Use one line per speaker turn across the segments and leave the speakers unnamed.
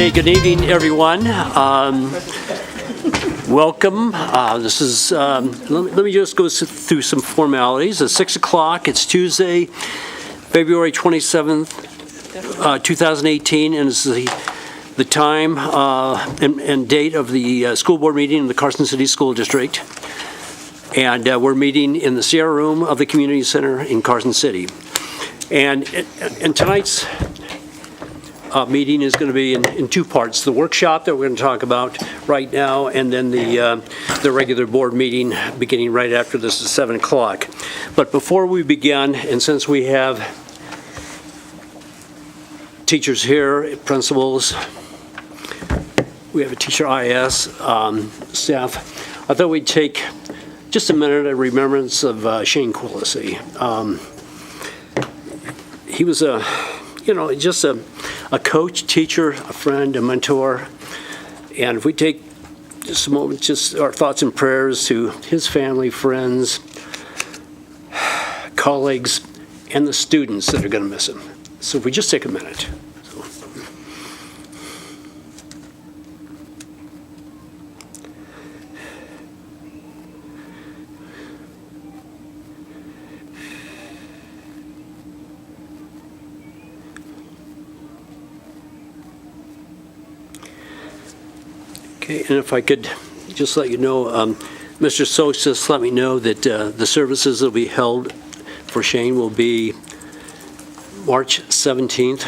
Okay, good evening, everyone. Welcome. This is, let me just go through some formalities. It's 6 o'clock. It's Tuesday, February 27th, 2018, and this is the time and date of the school board meeting in the Carson City School District. And we're meeting in the Sierra Room of the Community Center in Carson City. And tonight's meeting is going to be in two parts: the workshop that we're going to talk about right now, and then the regular board meeting beginning right after this at 7 o'clock. But before we begin, and since we have teachers here, principals, we have a teacher IS, staff, I thought we'd take just a minute of remembrance of Shane Quillisi. He was just a coach, teacher, a friend, a mentor. And if we take just a moment, just our thoughts and prayers to his family, friends, colleagues, and the students that are going to miss him. So if we just take a minute. Okay, and if I could just let you know, Mr. Soch just let me know that the services that will be held for Shane will be March 17th,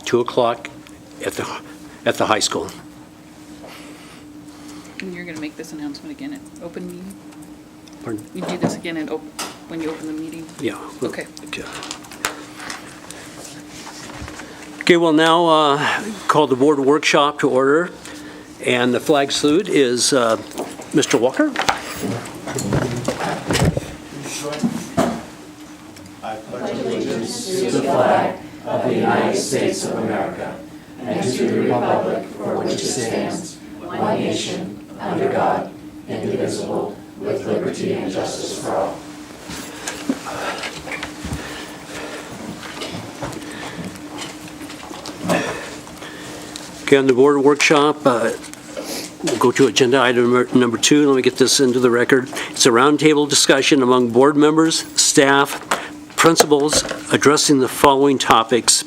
2 o'clock at the high school.
And you're going to make this announcement again at open meeting?
Pardon?
You do this again at when you open the meeting?
Yeah.
Okay.
Okay, we'll now call the board workshop to order. And the flag salute is Mr. Walker.
I pledge allegiance to the flag of the United States of America and to the republic for which it stands, one nation, under God, indivisible, with liberty and justice for all.
Okay, on the board workshop, we'll go to agenda item number 2. Let me get this into the record. It's a roundtable discussion among board members, staff, principals, addressing the following topics: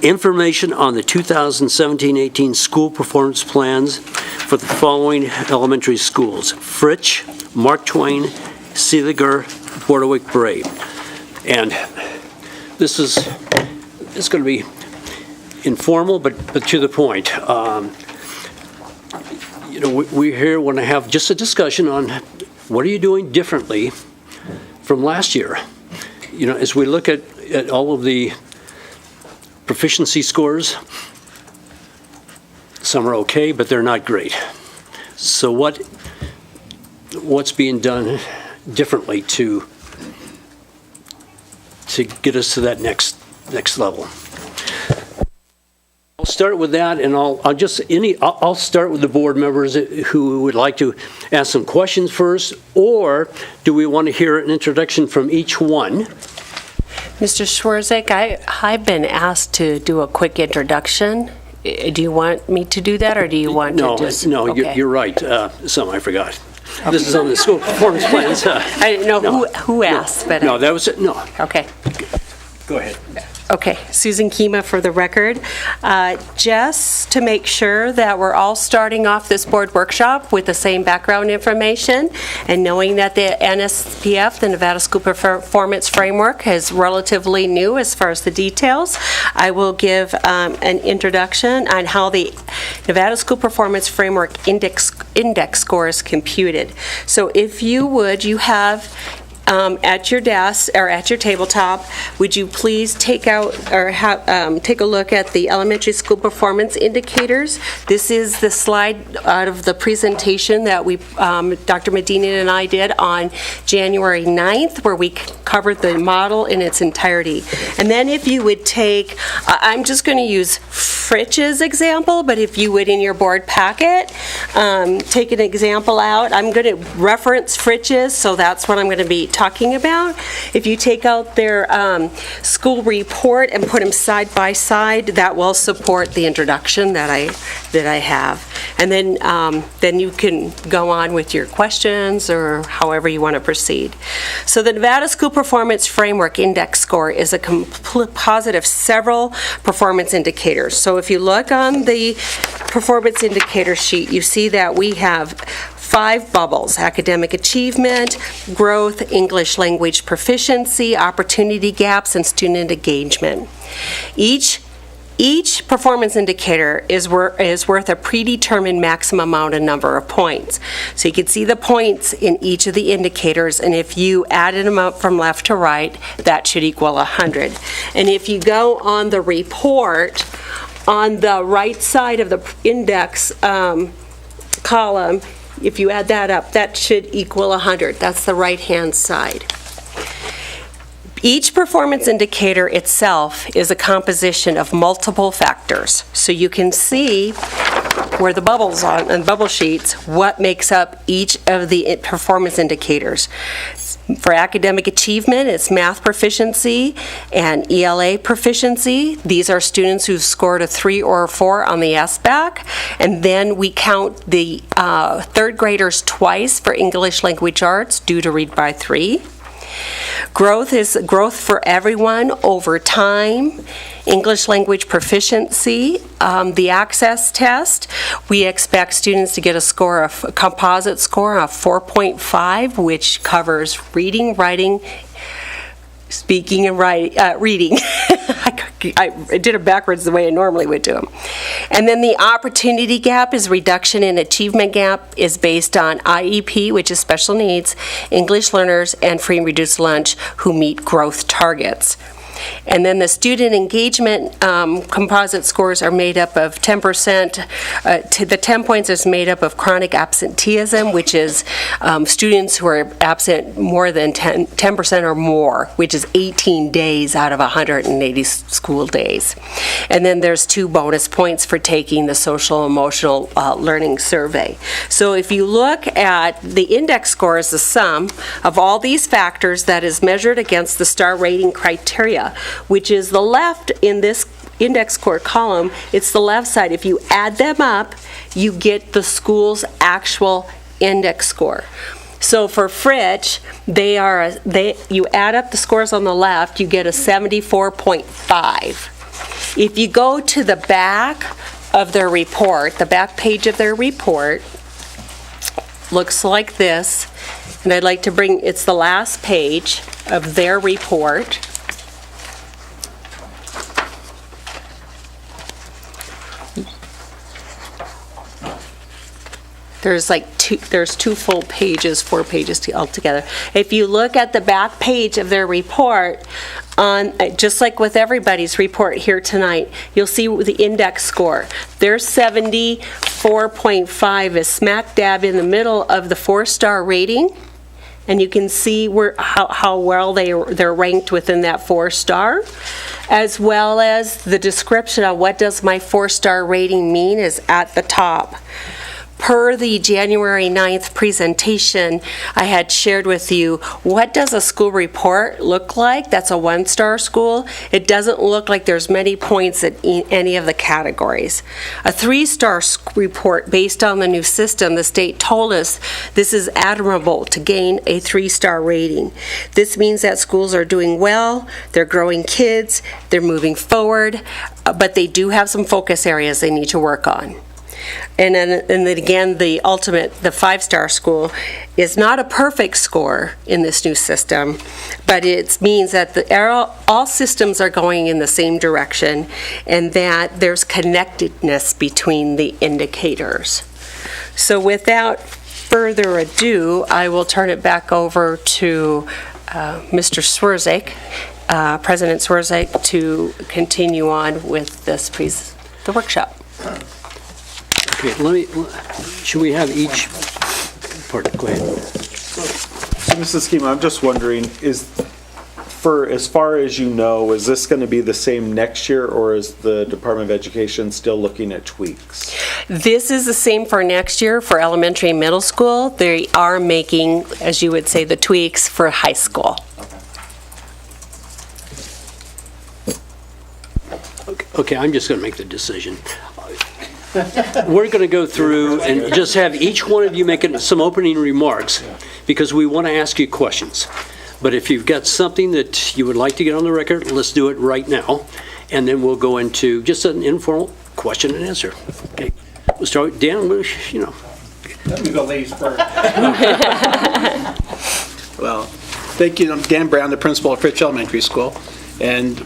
information on the 2017-18 school performance plans for the following elementary schools: Fritch, Mark Twain, Seeliger, Bordewick Bray. And this is going to be informal, but to the point. We here want to have just a discussion on what are you doing differently from last year. As we look at all of the proficiency scores, some are okay, but they're not great. So what's being done differently to get us to that next level? I'll start with that, and I'll start with the board members who would like to ask some questions first, or do we want to hear an introduction from each one?
Mr. Schwarzek, I've been asked to do a quick introduction. Do you want me to do that, or do you want to just...
No, okay. You're right. Some I forgot. Okay. This is on the school performance plans.
I didn't know who asked, but...
No, that was it. No.
Okay.
Go ahead.
Okay, Susan Kima for the record. Just to make sure that we're all starting off this board workshop with the same background information, and knowing that the NSPF, the Nevada School Performance Framework, is relatively new as far as the details, I will give an introduction on how the Nevada School Performance Framework index score is computed. So if you would, you have at your desk or at your tabletop, would you please take out or take a look at the elementary school performance indicators? This is the slide out of the presentation that Dr. Medina and I did on January 9th, where we covered the model in its entirety. And then if you would take, I'm just going to use Fritch's example, but if you would in your board packet, take an example out. I'm going to reference Fritch's, so that's what I'm going to be talking about. If you take out their school report and put them side by side, that will support the introduction that I have. And then you can go on with your questions or however you want to proceed. So the Nevada School Performance Framework Index Score is a composite of several performance indicators. So if you look on the performance indicator sheet, you see that we have 5 bubbles: academic achievement, growth, English language proficiency, opportunity gaps, and student engagement. Each performance indicator is worth a predetermined maximum amount of number of points. So you can see the points in each of the indicators, and if you added them up from left to right, that should equal 100. And if you go on the report, on the right side of the index column, if you add that up, that should equal 100. That's the right-hand side. Each performance indicator itself is a composition of multiple factors. So you can see where the bubbles on bubble sheets, what makes up each of the performance indicators. For academic achievement, it's math proficiency and ELA proficiency. These are students who've scored a 3 or a 4 on the SBAC. And then we count the third graders twice for English language arts due to Read by 3. Growth is growth for everyone over time. English language proficiency, the access test, we expect students to get a composite score of 4.5, which covers reading, writing, speaking, and reading. I did it backwards the way I normally would do them. And then the opportunity gap is reduction in achievement gap is based on IEP, which is special needs, English learners, and free and reduced lunch who meet growth targets. And then the student engagement composite scores are made up of 10%. The 10 points is made up of chronic absenteeism, which is students who are absent more than 10% or more, which is 18 days out of 180 school days. And then there's 2 bonus points for taking the social emotional learning survey. So if you look at the index score as the sum of all these factors that is measured against the star rating criteria, which is the left in this index score column, it's the left side. If you add them up, you get the school's actual index score. So for Fritch, you add up the scores on the left, you get a 74.5. If you go to the back of their report, the back page of their report looks like this, and I'd like to it's the last page of their report. There's 2 full pages, 4 pages altogether. If you look at the back page of their report, just like with everybody's report here tonight, you'll see the index score. Their 74.5 is smack dab in the middle of the 4-star rating, and you can see how well they're ranked within that 4-star, as well as the description of what does my 4-star rating mean is at the top. Per the January 9th presentation, I had shared with you, what does a school report look like? That's a 1-star school. It doesn't look like there's many points in any of the categories. A 3-star report based on the new system, the state told us this is admirable to gain a 3-star rating. This means that schools are doing well, they're growing kids, they're moving forward, but they do have some focus areas they need to work on. And then again, the 5-star school is not a perfect score in this new system, but it means that all systems are going in the same direction and that there's connectedness between the indicators. So without further ado, I will turn it back over to Mr. Swirzak, President Swirzak, to continue on with the workshop.
Okay, should we have each part? Go ahead.
So Mrs. Schema, I'm just wondering, as far as you know, is this going to be the same next year, or is the Department of Education still looking at tweaks?
This is the same for next year for elementary and middle school. They are making, as you would say, the tweaks for high school.
Okay, I'm just going to make the decision. We're going to go through and just have each one of you making some opening remarks, because we want to ask you questions. But if you've got something that you would like to get on the record, let's do it right now, and then we'll go into just an informal question and answer. Okay, we'll start with Dan. You know.
Let me go ladies first. Well, thank you. I'm Dan Brown, the principal of Fritz Elementary School, and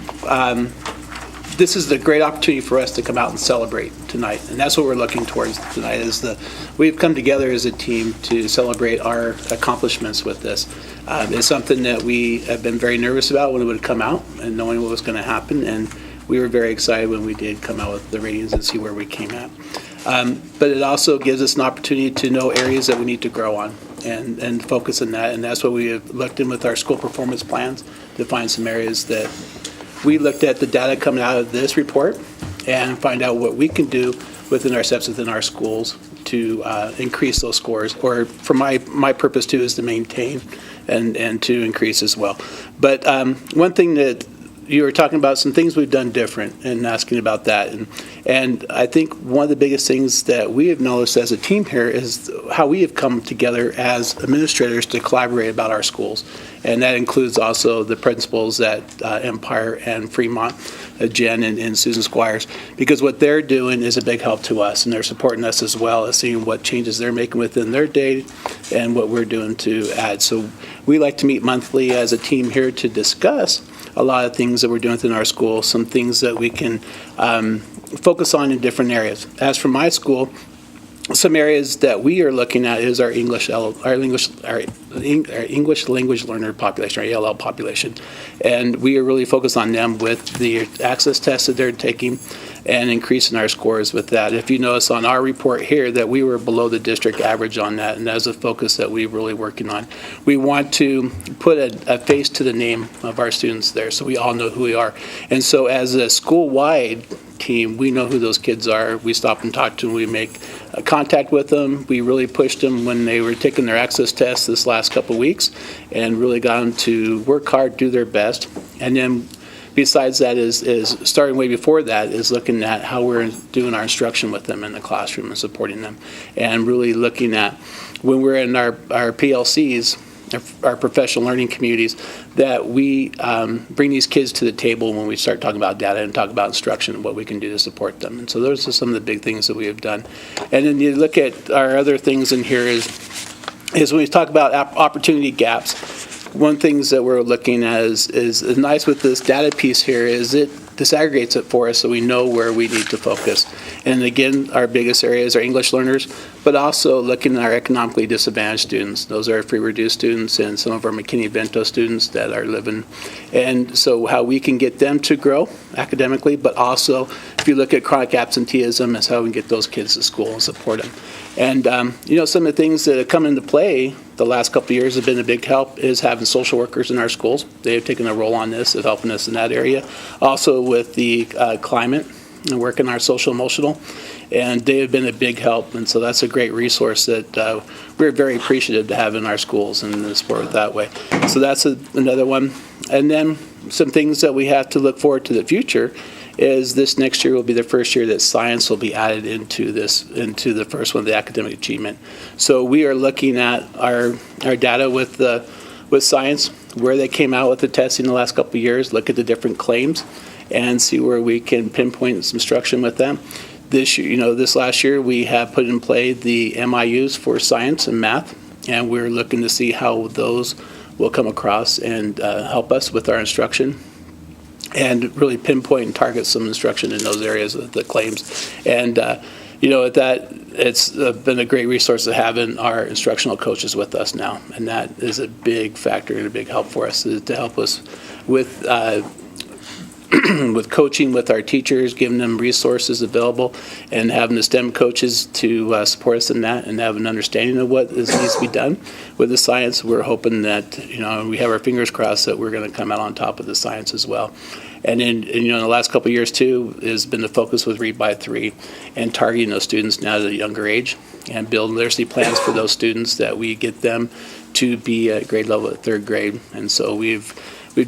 this is a great opportunity for us to come out and celebrate tonight, and that's what we're looking towards tonight. We've come together as a team to celebrate our accomplishments with this. It's something that we have been very nervous about when it would come out and knowing what was going to happen, and we were very excited when we did come out with the ratings and see where we came at. But it also gives us an opportunity to know areas that we need to grow on and focus on that, and that's what we have looked in with our school performance plans to find some areas that we looked at the data coming out of this report and find out what we can do within our steps within our schools to increase those scores, or for my purpose too is to maintain and to increase as well. But one thing that you were talking about, some things we've done different and asking about that. And I think one of the biggest things that we have noticed as a team here is how we have come together as administrators to collaborate about our schools. And that includes also the principals at Empire and Fremont, Jen and Susan Squires, because what they're doing is a big help to us, and they're supporting us as well as seeing what changes they're making within their day and what we're doing to add. So we like to meet monthly as a team here to discuss a lot of things that we're doing within our school, some things that we can focus on in different areas. As for my school, some areas that we are looking at is our English language learner population, our ELL population, and we are really focused on them with the access tests that they're taking and increasing our scores with that. If you notice on our report here that we were below the district average on that, and that's a focus that we're really working on. We want to put a face to the name of our students there so we all know who we are. And so as a school-wide team, we know who those kids are. We stop and talk to them. We make contact with them. We really pushed them when they were taking their access tests this last couple of weeks and really got them to work hard, do their best. And then besides that is starting way before that is looking at how we're doing our instruction with them in the classroom and supporting them, and really looking at when we're in our PLCs, our professional learning communities, that we bring these kids to the table when we start talking about data and talk about instruction and what we can do to support them. And so those are some of the big things that we have done. And then you look at our other things in here is when we talk about opportunity gaps. One things that we're looking at is nice with this data piece here is it disaggregates it for us so we know where we need to focus. And again, our biggest areas are English learners, but also looking at our economically disadvantaged students. Those are free reduced students and some of our McKinney-Vento students that are living. And so how we can get them to grow academically, but also if you look at chronic absenteeism, is how we can get those kids to school and support them. And some of the things that have come into play the last couple of years have been a big help is having social workers in our schools. They have taken a role on this of helping us in that area. Also with the climate and working our social emotional, and they have been a big help. And so that's a great resource that we're very appreciative to have in our schools and support it that way. So that's another one. And then some things that we have to look forward to the future is this next year will be the first year that science will be added into the first one, the academic achievement. So we are looking at our data with science, where they came out with the testing the last couple of years, look at the different claims, and see where we can pinpoint some instruction with them. This last year we have put in play the MIUs for science and math, and we're looking to see how those will come across and help us with our instruction, and really pinpoint and target some instruction in those areas of the claims. And, at that, it's been a great resource to having our instructional coaches with us now. And that is a big factor and a big help for us, to help us with with coaching with our teachers, giving them resources available, and having the STEM coaches to support us in that and have an understanding of what needs to be done with the science. We're hoping that, we have our fingers crossed that we're going to come out on top of the science as well. And in the last couple of years, too, has been the focus with Read by 3 and targeting those students now at a younger age and build literacy plans for those students that we get them to be at grade level at 3rd grade. And so we've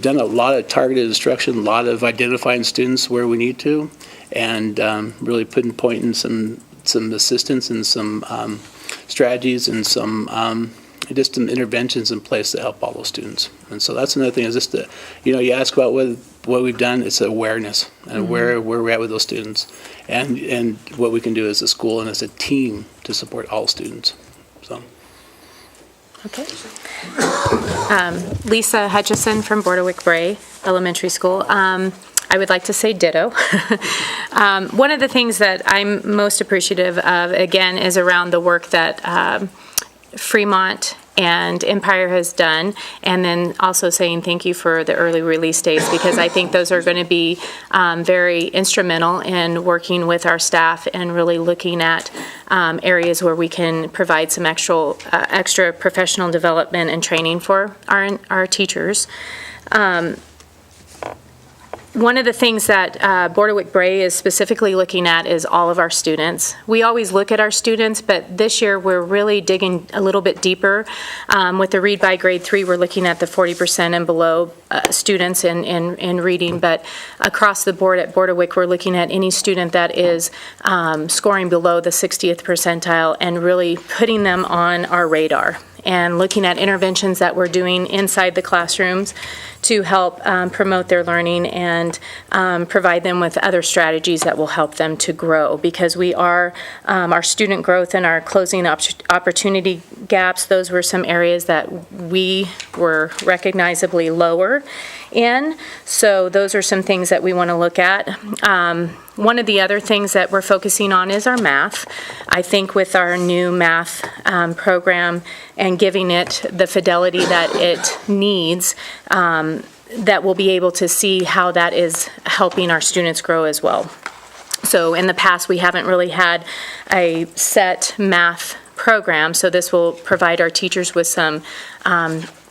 done a lot of targeted instruction, a lot of identifying students where we need to, and really pointing some assistance and some strategies and some just some interventions in place to help all those students. And so that's another thing is just to, you ask about what we've done, it's awareness and where we're at with those students and what we can do as a school and as a team to support all students. So.
Okay. Lisa Hutchison from Bordewick Bray Elementary School. I would like to say ditto. One of the things that I'm most appreciative of, again, is around the work that Fremont and Empire has done, and then also saying thank you for the early release days, because I think those are going to be very instrumental in working with our staff and really looking at areas where we can provide some extra professional development and training for our teachers. One of the things that Bordewick Bray is specifically looking at is all of our students. We always look at our students, but this year we're really digging a little bit deeper. With the Read by Grade 3, we're looking at the 40% and below students in reading, but across the board at Bordewick, we're looking at any student that is scoring below the 60th percentile and really putting them on our radar and looking at interventions that we're doing inside the classrooms to help promote their learning and provide them with other strategies that will help them to grow, because we are, our student growth and our closing opportunity gaps, those were some areas that we were recognizably lower in. So those are some things that we want to look at. One of the other things that we're focusing on is our math. I think with our new math program and giving it the fidelity that it needs, that we'll be able to see how that is helping our students grow as well. So in the past, we haven't really had a set math program, so this will provide our teachers with some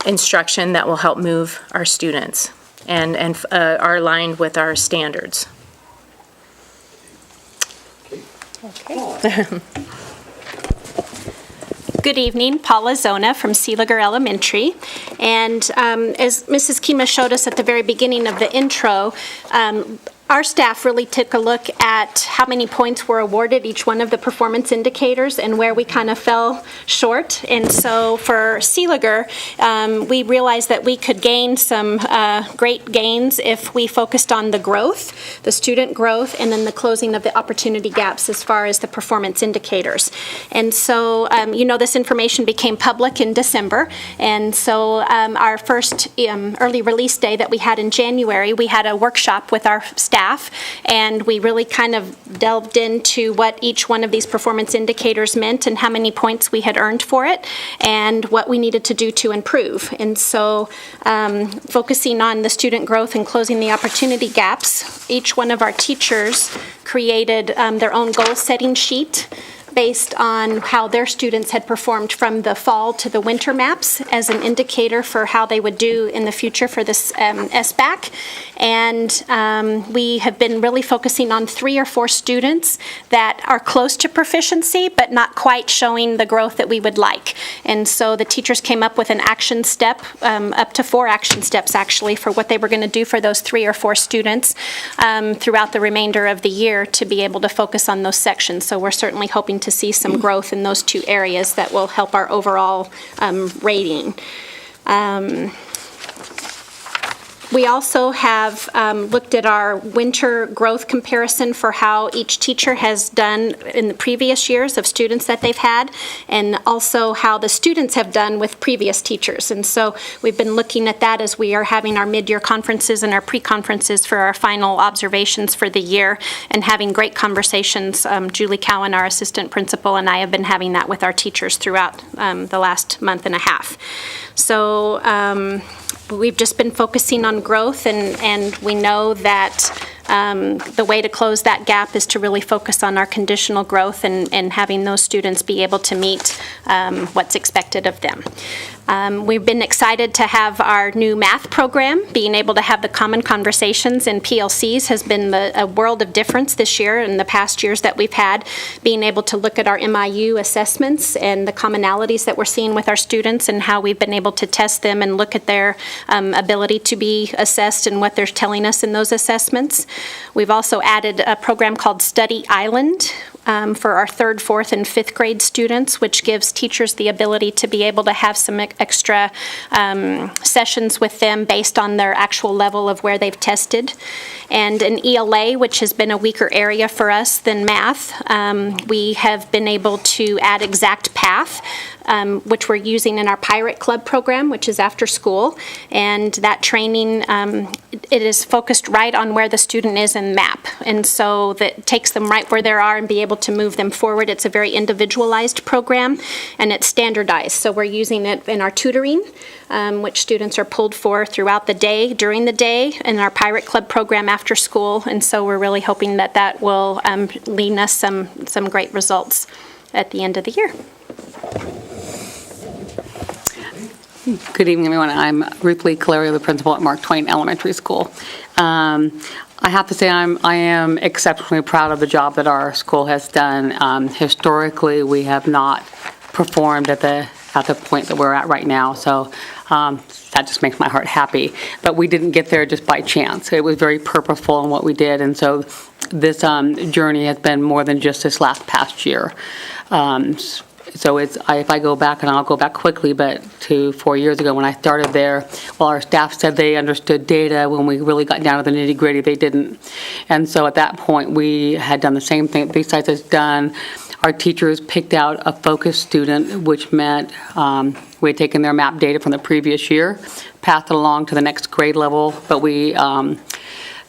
instruction that will help move our students and are aligned with our standards. Okay.
Good evening, Paula Zona from Seeliger Elementary. And as Mrs. Kima showed us at the very beginning of the intro, our staff really took a look at how many points were awarded each one of the performance indicators and where we kind of fell short. And so for Seeliger, we realized that we could gain some great gains if we focused on the growth, the student growth, and then the closing of the opportunity gaps as far as the performance indicators. And so, this information became public in December. And so our first early release day that we had in January, we had a workshop with our staff, and we really kind of delved into what each one of these performance indicators meant and how many points we had earned for it and what we needed to do to improve. And so focusing on the student growth and closing the opportunity gaps, each one of our teachers created their own goal-setting sheet based on how their students had performed from the fall to the winter maps as an indicator for how they would do in the future for this SBAC. And we have been really focusing on 3 or 4 students that are close to proficiency but not quite showing the growth that we would like. And so the teachers came up with an action step, up to 4 action steps actually, for what they were going to do for those 3 or 4 students throughout the remainder of the year to be able to focus on those sections. So we're certainly hoping to see some growth in those 2 areas that will help our overall rating. We also have looked at our winter growth comparison for how each teacher has done in the previous years of students that they've had, and also how the students have done with previous teachers. And so we've been looking at that as we are having our mid-year conferences and our pre-conferences for our final observations for the year, and having great conversations. Julie Cowan, our assistant principal, and I have been having that with our teachers throughout the last month and a half. So we've just been focusing on growth, and we know that the way to close that gap is to really focus on our conditional growth and having those students be able to meet what's expected of them. We've been excited to have our new math program. Being able to have the common conversations in PLCs has been a world of difference this year and the past years that we've had. Being able to look at our MIU assessments and the commonalities that we're seeing with our students and how we've been able to test them and look at their ability to be assessed and what they're telling us in those assessments. We've also added a program called Study Island for our 3rd, 4th, and 5th grade students, which gives teachers the ability to be able to have some extra sessions with them based on their actual level of where they've tested. And an ELA, which has been a weaker area for us than math, we have been able to add exact path, which we're using in our Pirate Club program, which is after school. And that training, it is focused right on where the student is in MAP. And so that takes them right where they are and be able to move them forward. It's a very individualized program, and it's standardized. So we're using it in our tutoring, which students are pulled for throughout the day, during the day, in our Pirate Club program after school. And so we're really hoping that that will lead us some great results at the end of the year.
Good evening, everyone. I'm Ruth Lee Calerio, the principal at Mark Twain Elementary School. I have to say I am exceptionally proud of the job that our school has done. Historically, we have not performed at the point that we're at right now, so that just makes my heart happy. But we didn't get there just by chance. It was very purposeful in what we did, and so this journey has been more than just this past year. So if I go back, and I'll go back quickly, but to 4 years ago when I started there, while our staff said they understood data, when we really got down to the nitty-gritty, they didn't. And so at that point, we had done the same thing BSides has done. Our teachers picked out a focus student, which meant we had taken their MAP data from the previous year, passed it along to the next grade level, but we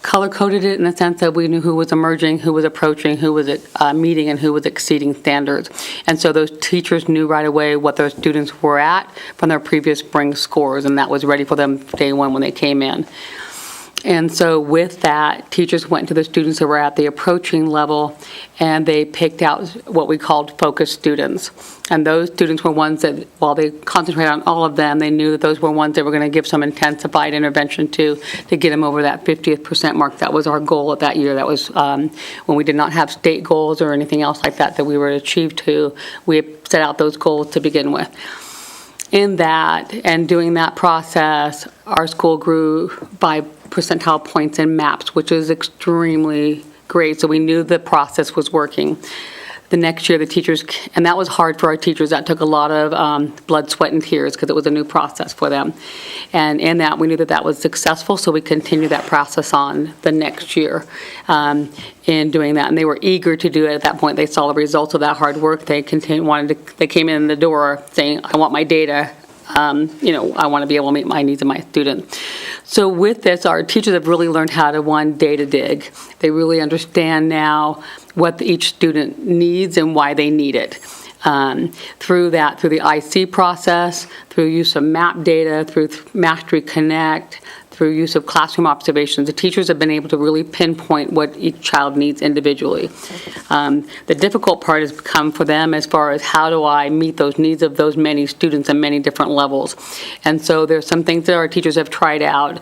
color-coded it in the sense that we knew who was emerging, who was approaching, who was meeting, and who was exceeding standards. And so those teachers knew right away what those students were at from their previous spring scores, and that was ready for them day one when they came in. And so with that, teachers went to the students that were at the approaching level, and they picked out what we called focus students. And those students were ones that, while they concentrated on all of them, they knew that those were ones that were going to give some intensified intervention to get them over that 50th percent mark. That was our goal at that year. That was when we did not have state goals or anything else like that we were to achieve to. We had set out those goals to begin with. In that, and doing that process, our school grew by percentile points in MAPS, which is extremely great. So we knew the process was working. The next year, the teachers, and that was hard for our teachers. That took a lot of blood, sweat, and tears because it was a new process for them. And in that, we knew that was successful, so we continued that process on the next year in doing that. And they were eager to do it at that point. They saw the results of that hard work. They they came in the door saying, I want my data. I want to be able to meet my needs of my students. So with this, our teachers have really learned how to, data dig. They really understand now what each student needs and why they need it. Through the IC process, through use of MAP data, through Mastery Connect, through use of classroom observations, the teachers have been able to really pinpoint what each child needs individually. The difficult part has come for them as far as how do I meet those needs of those many students at many different levels. And so there's some things that our teachers have tried out.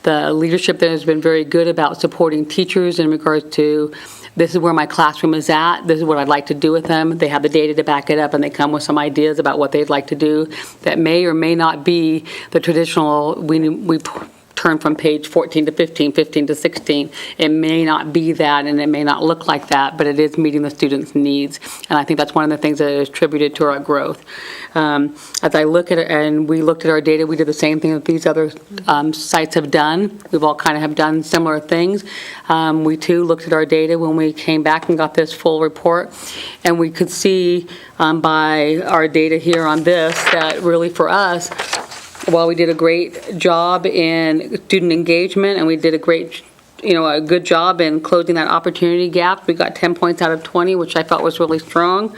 The leadership there has been very good about supporting teachers in regards to this is where my classroom is at, this is what I'd like to do with them. They have the data to back it up, and they come with some ideas about what they'd like to do that may or may not be the traditional, we turn from page 14 to 15, 15 to 16. It may not be that, and it may not look like that, but it is meeting the students' needs. And I think that's one of the things that is attributed to our growth. As I look at it, and we looked at our data, we did the same thing that these other sites have done. We've all kind of have done similar things. We too looked at our data when we came back and got this full report, and we could see by our data here on this that really for us, while we did a great job in student engagement and we did a great a good job in closing that opportunity gap. We got 10 points out of 20, which I felt was really strong.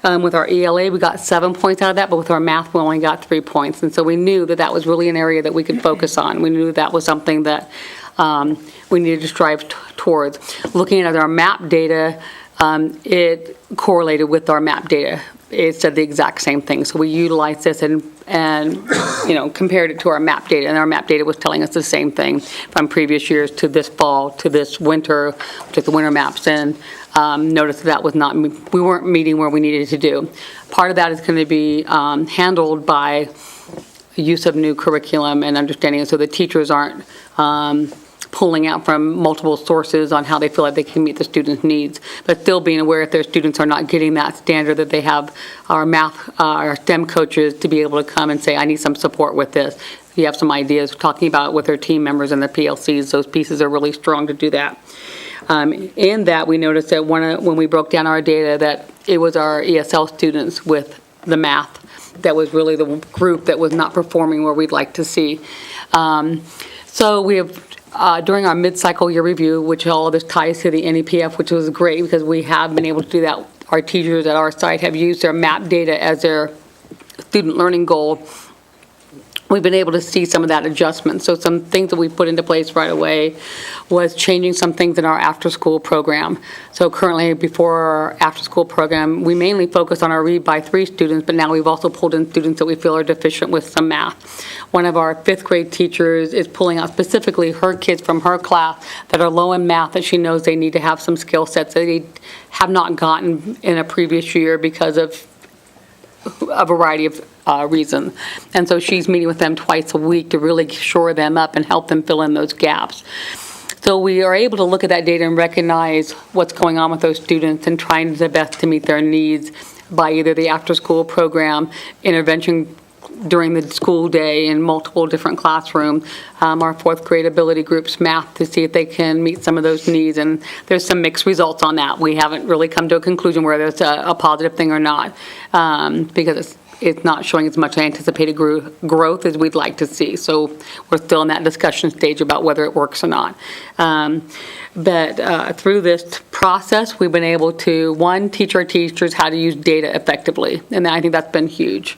With our ELA, we got 7 points out of that, but with our math, we only got 3 points. And so we knew that that was really an area that we could focus on. We knew that was something that we needed to strive towards. Looking at our MAP data, it correlated with our MAP data. It said the exact same thing. So we utilized this and compared it to our MAP data, and our MAP data was telling us the same thing from previous years to this fall to this winter, took the winter maps and noticed that was not, we weren't meeting where we needed to do. Part of that is going to be handled by use of new curriculum and understanding, so the teachers aren't pulling out from multiple sources on how they feel like they can meet the students' needs, but still being aware if their students are not getting that standard, that they have our math, our STEM coaches to be able to come and say, I need some support with this. If you have some ideas, talking about it with their team members and their PLCs, those pieces are really strong to do that. In that, we noticed that when we broke down our data, that it was our ESL students with the math that was really the group that was not performing where we'd like to see. So we have during our mid-cycle year review, which all of this ties to the NEPF, which was great because we have been able to do that. Our teachers at our site have used their MAP data as their student learning goal. We've been able to see some of that adjustment. So some things that we put into place right away was changing some things in our after-school program. So currently, before our after-school program, we mainly focus on our Read by 3 students, but now we've also pulled in students that we feel are deficient with some math. One of our 5th grade teachers is pulling out specifically her kids from her class that are low in math, that she knows they need to have some skill sets that they have not gotten in a previous year because of a variety of reasons. And so she's meeting with them twice a week to really shore them up and help them fill in those gaps. So we are able to look at that data and recognize what's going on with those students and trying the best to meet their needs by either the after-school program, intervention during the school day in multiple different classrooms, our 4th grade ability groups math to see if they can meet some of those needs. And there's some mixed results on that. We haven't really come to a conclusion whether it's a positive thing or not, because it's not showing as much anticipated growth as we'd like to see. So we're still in that discussion stage about whether it works or not. But through this process, we've been able to, one, teach our teachers how to use data effectively. And I think that's been huge.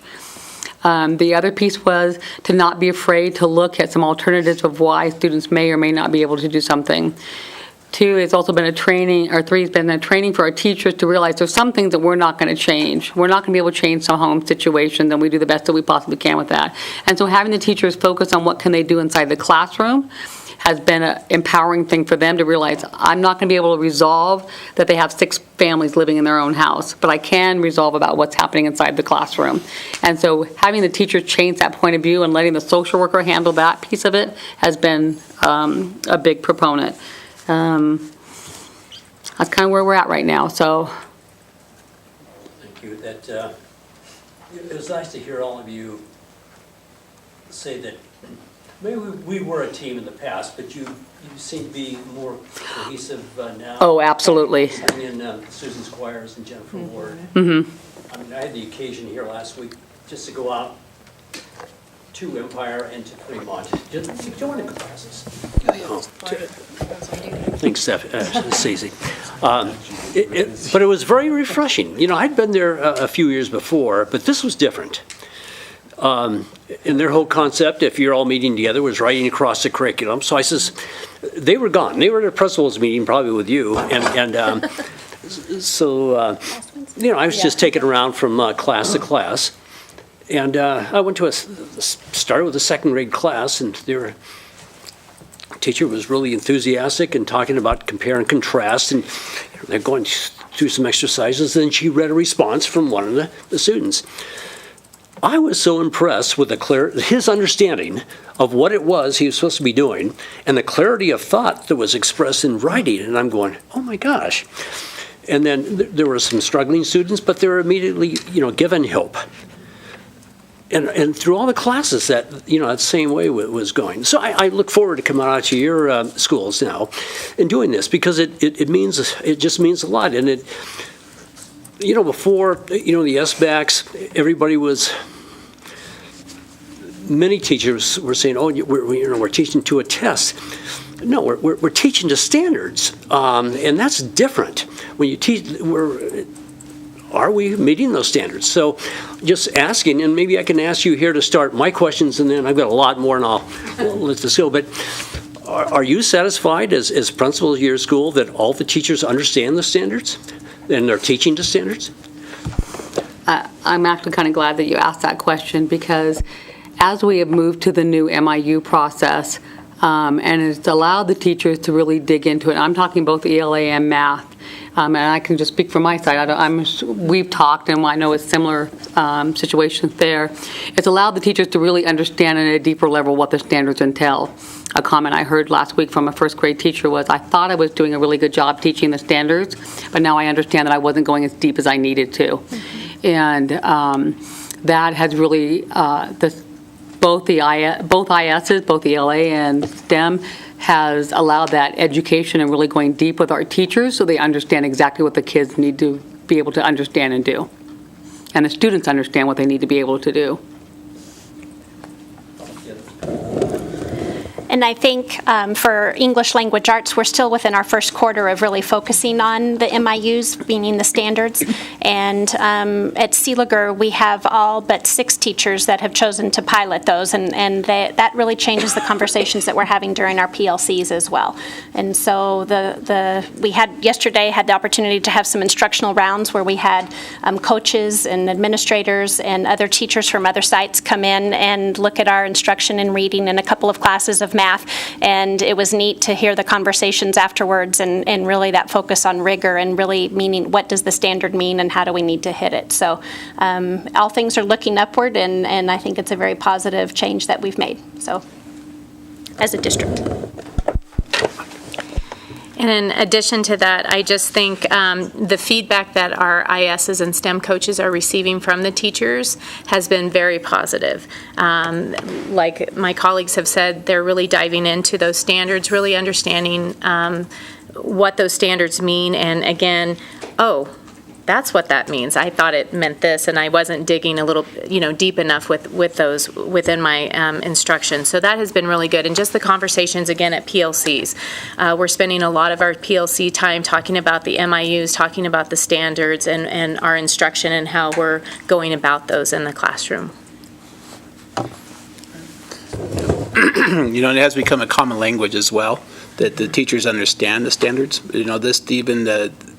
The other piece was to not be afraid to look at some alternatives of why students may or may not be able to do something. 2, it's also been a training, or 3 has been a training for our teachers to realize there's some things that we're not going to change. We're not going to be able to change some home situations, and we do the best that we possibly can with that. And so having the teachers focus on what can they do inside the classroom has been an empowering thing for them to realize, I'm not going to be able to resolve that they have 6 families living in their own house, but I can resolve about what's happening inside the classroom. And so having the teacher change that point of view and letting the social worker handle that piece of it has been a big proponent. That's kind of where we're at right now, so.
Thank you. It was nice to hear all of you say that maybe we were a team in the past, but you seem to be more cohesive now.
Oh, absolutely.
Having in Susan Squires and Jennifer Ward.
Mm-hmm.
I mean, I had the occasion here last week just to go out to Empire and to Fremont. Just join the classes. Thanks, Stacey. But it was very refreshing. You know, I'd been there a few years before, but this was different. And their whole concept, if you're all meeting together, was writing across the curriculum. So I says, they were gone. They were at a principal's meeting, probably with you. And so, you know, I was just taken around from class to class. And I went to started with a 2nd grade class, and their teacher was really enthusiastic and talking about compare and contrast, and they're going through some exercises. And then she read a response from one of the students. I was so impressed with his understanding of what it was he was supposed to be doing, and the clarity of thought that was expressed in writing. And I'm going, oh my gosh. And then there were some struggling students, but they were immediately, given help. And through all the classes that, that same way was going. So I look forward to coming out to your schools now and doing this, because it just means a lot. And before, the SBACs, many teachers were saying, oh, we're teaching to a test. No, we're teaching to standards, and that's different. When you teach, are we meeting those standards? So just asking, and maybe I can ask you here to start my questions, and then I've got a lot more, and I'll let this go. But are you satisfied as principal of your school that all the teachers understand the standards and they're teaching to standards?
I'm actually kind of glad that you asked that question, because as we have moved to the new MIU process, and it's allowed the teachers to really dig into it. I'm talking both ELA and math, and I can just speak from my side. We've talked, and I know it's similar situations there. It's allowed the teachers to really understand at a deeper level what the standards entail. A comment I heard last week from a first grade teacher was, I thought I was doing a really good job teaching the standards, but now I understand that I wasn't going as deep as I needed to. And that has really, both ISs, both ELA and STEM, has allowed that education and really going deep with our teachers so they understand exactly what the kids need to be able to understand and do. And the students understand what they need to be able to do.
And I think for English language arts, we're still within our first quarter of really focusing on the MIUs, meaning the standards. And at Seeliger, we have all but 6 teachers that have chosen to pilot those, and that really changes the conversations that we're having during our PLCs as well. And so we had yesterday had the opportunity to have some instructional rounds where we had coaches and administrators and other teachers from other sites come in and look at our instruction in reading and a couple of classes of math, and it was neat to hear the conversations afterwards and really that focus on rigor and really meaning what does the standard mean and how do we need to hit it. So all things are looking upward, and I think it's a very positive change that we've made, so, as a district.
And in addition to that, I just think the feedback that our ISs and STEM coaches are receiving from the teachers has been very positive. Like my colleagues have said, they're really diving into those standards, really understanding what those standards mean, and again, oh, that's what that means. I thought it meant this, and I wasn't digging a little, deep enough with those within my instruction. So that has been really good. And just the conversations, again, at PLCs. We're spending a lot of our PLC time talking about the MIUs, talking about the standards and our instruction and how we're going about those in the classroom.
It has become a common language as well, that the teachers understand the standards. This even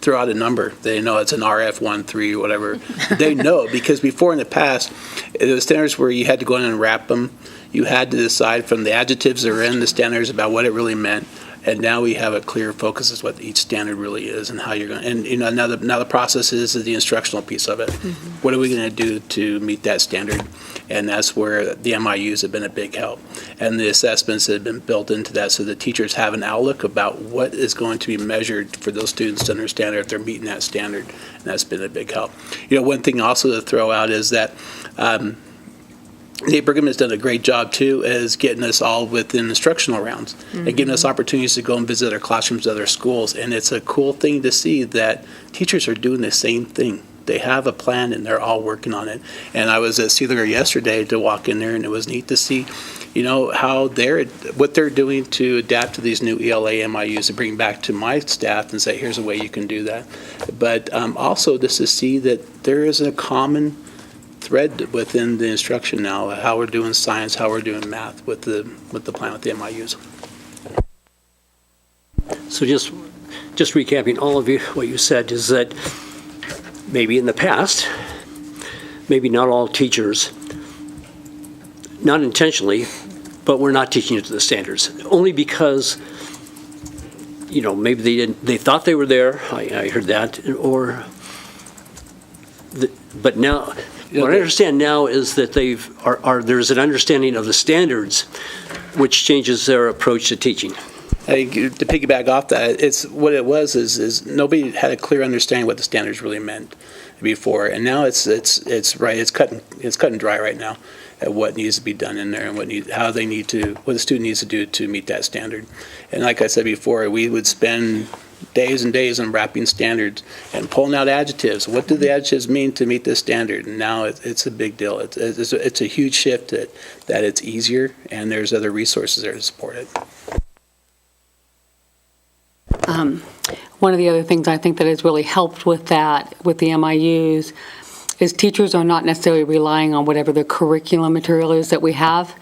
throw out a number. They know it's an RF13, whatever. They know, because before in the past, the standards where you had to go in and wrap them. You had to decide from the adjectives that are in the standards about what it really meant. And now we have a clear focus as what each standard really is and how you're going. And now the process is the instructional piece of it. Mm-hmm. What are we going to do to meet that standard? And that's where the MIUs have been a big help. And the assessments have been built into that so the teachers have an outlook about what is going to be measured for those students to understand if they're meeting that standard. And that's been a big help. One thing also to throw out is that Nate Brigham has done a great job, too, as getting us all within instructional rounds and giving us opportunities to go and visit our classrooms at other schools. And it's a cool thing to see that teachers are doing the same thing. They have a plan, and they're all working on it. And I was at Seeliger yesterday to walk in there, and it was neat to see, how what they're doing to adapt to these new ELA MIUs to bring back to my staff and say, here's a way you can do that. But also just to see that there is a common thread within the instruction now, how we're doing science, how we're doing math with the plan with the MIUs.
So just recapping all of you, what you said is that maybe in the past, maybe not all teachers, not intentionally, but we're not teaching it to the standards, only because, maybe they thought they were there. I heard that, but now, what I understand now is that there's an understanding of the standards, which changes their approach to teaching.
To piggyback off that, it's what it was is nobody had a clear understanding what the standards really meant before, and now it's right. It's cut and dry right now at what needs to be done in there and what the student needs to do to meet that standard. And like I said before, we would spend days and days on wrapping standards and pulling out adjectives. What do the adjectives mean to meet this standard? And now it's a big deal. It's a huge shift that it's easier, and there's other resources there to support it.
One of the other things I think that has really helped with that, with the MIUs, is teachers are not necessarily relying on whatever the curriculum material is that we have.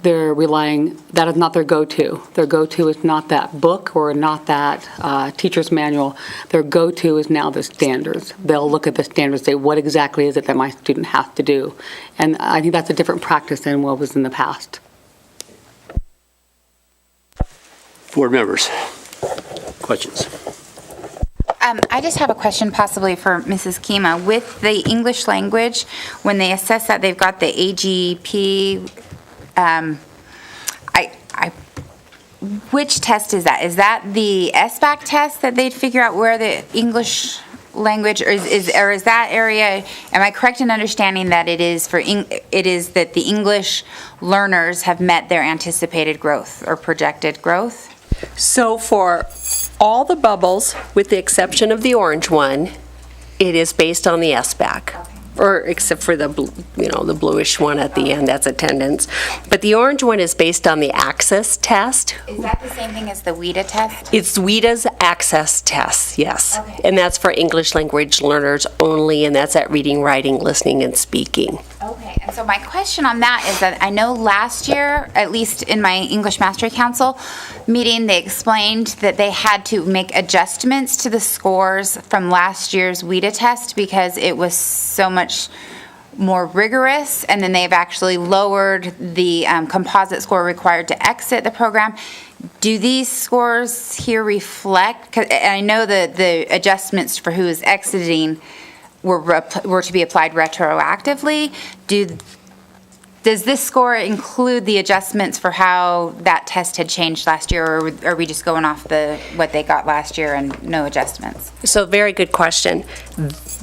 They're relying, that is not their go-to. Their go-to is not that book or not that teacher's manual. Their go-to is now the standards. They'll look at the standards, say, what exactly is it that my student has to do? And I think that's a different practice than what was in the past.
Board members, questions?
I just have a question possibly for Mrs. Kima. With the English language, when they assess that, they've got the AGP. Which test is that? Is that the SBAC test that they'd figure out where the English language, or is that area? Am I correct in understanding that it is that the English learners have met their anticipated growth or projected growth?
So for all the bubbles, with the exception of the orange one, it is based on the SBAC. Or except for the bluish one at the end, that's attendance. But the orange one is based on the access test.
Is that the same thing as the WIDA test?
It's WIDA's access test, yes.
Okay.
And that's for English language learners only, and that's at reading, writing, listening, and speaking.
Okay, and so my question on that is that I know last year, at least in my English Mastery Council meeting, they explained that they had to make adjustments to the scores from last year's WIDA test because it was so much more rigorous, and then they've actually lowered the composite score required to exit the program. Do these scores here reflect, 'cause I know that the adjustments for who is exiting were to be applied retroactively. Does this score include the adjustments for how that test had changed last year, or are we just going off what they got last year and no adjustments?
So very good question.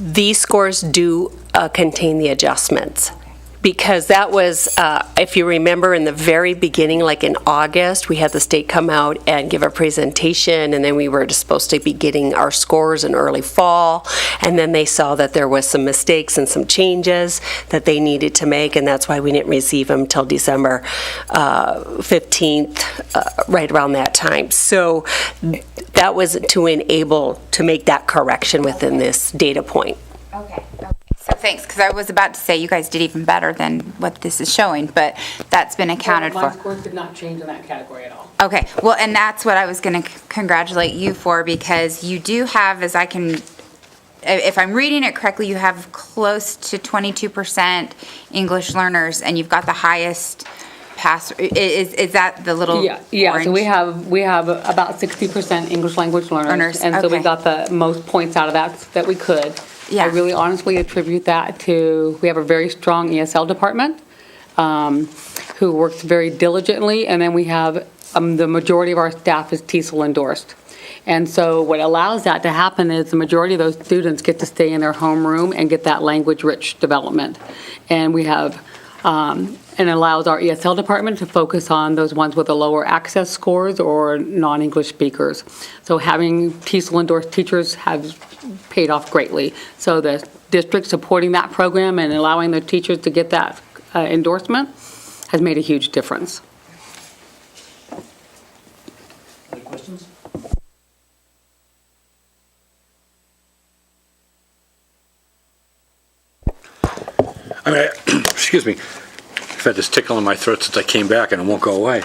These scores do contain the adjustments. Because that was, if you remember in the very beginning, like in August, we had the state come out and give a presentation, and then we were supposed to be getting our scores in early fall, and then they saw that there was some mistakes and some changes that they needed to make, and that's why we didn't receive them till December 15th, right around that time. So that was to enable to make that correction within this data point.
Okay. So thanks, because I was about to say you guys did even better than what this is showing, but that's been accounted
My
for.
scores did not change in that category at all.
Okay, well, and that's what I was going to congratulate you for, because you do have, if I'm reading it correctly, you have close to 22% English learners, and you've got the highest pass. Is that the little
Yeah.
orange?
So we have about 60% English language learners, and so we
okay.
got the most points out of that we could.
Yeah.
I really honestly attribute that to, we have a very strong ESL department who works very diligently, and then we have the majority of our staff is TESOL endorsed. And so what allows that to happen is the majority of those students get to stay in their homeroom and get that language-rich development. And we have, and allows our ESL department to focus on those ones with the lower access scores or non-English speakers. So having TESOL endorsed teachers has paid off greatly. So the district supporting that program and allowing the teachers to get that endorsement has made a huge difference.
Any questions?
I mean, excuse me, I've had this tickle in my throat since I came back and it won't go away.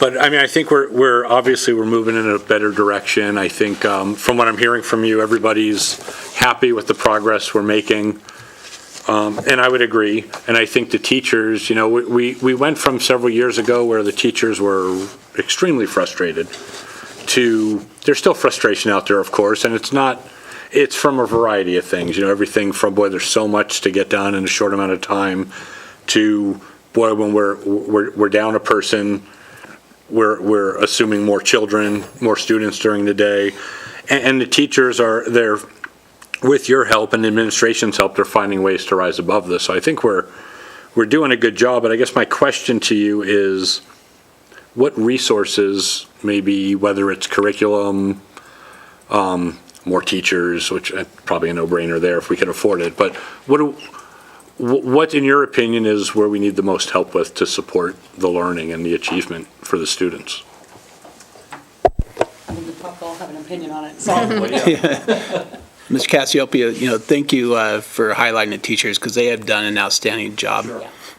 But I mean, I think we're obviously moving in a better direction. I think from what I'm hearing from you, everybody's happy with the progress we're making. And I would agree. And I think the teachers, we went from several years ago where the teachers were extremely frustrated to, there's still frustration out there, of course, and it's from a variety of things, everything from, boy, there's so much to get done in a short amount of time, to, boy, when we're down a person, we're assuming more children, more students during the day, and the teachers they're, with your help and the administration's help, they're finding ways to rise above this. So I think we're doing a good job, but I guess my question to you is, what resources, maybe whether it's curriculum, more teachers, which probably a no-brainer there if we could afford it, but what in your opinion is where we need the most help with to support the learning and the achievement for the students?
I'll have an opinion on it.
Ms. Cassiopeia, thank you for highlighting the teachers because they have done an outstanding job.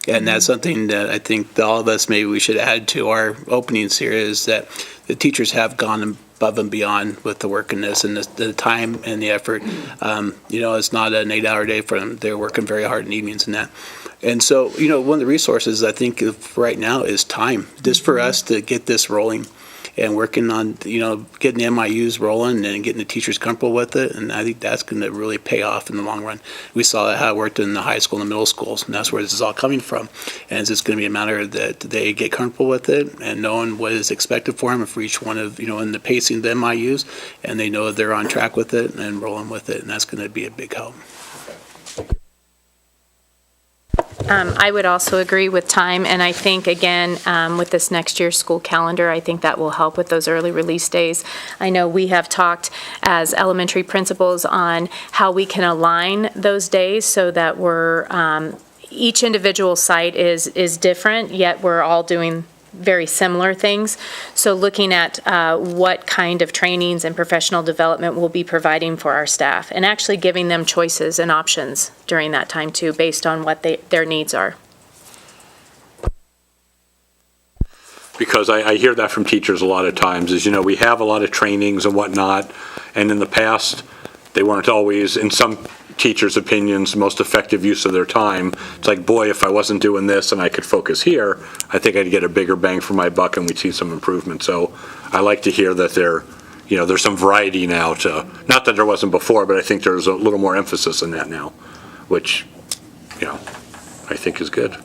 And that's something that I think that all of us, maybe we should add to our openings here, is that the teachers have gone above and beyond with the work in this and the time and the effort. It's not an 8-hour day for them. They're working very hard in evenings and that. And so, one of the resources I think of right now is time, just for us to get this rolling and working on, getting the MIUs rolling and getting the teachers comfortable with it. And I think that's going to really pay off in the long run. We saw how it worked in the high school and the middle schools, and that's where this is all coming from. And it's just going to be a matter that they get comfortable with it and knowing what is expected for them for each one of, in the pacing of the MIUs, and they know that they're on track with it and rolling with it, and that's going to be a big help.
I would also agree with time, and I think, again, with this next year's school calendar, I think that will help with those early release days. I know we have talked as elementary principals on how we can align those days so that each individual site is different, yet we're all doing very similar things. So looking at what kind of trainings and professional development we'll be providing for our staff and actually giving them choices and options during that time too, based on what their needs are.
Because I hear that from teachers a lot of times is, we have a lot of trainings and whatnot, and in the past, they weren't always, in some teachers' opinions, the most effective use of their time. It's like, boy, if I wasn't doing this and I could focus here, I think I'd get a bigger bang for my buck and we'd see some improvement. So I like to hear that there's some variety now not that there wasn't before, but I think there's a little more emphasis in that now, which, I think is good.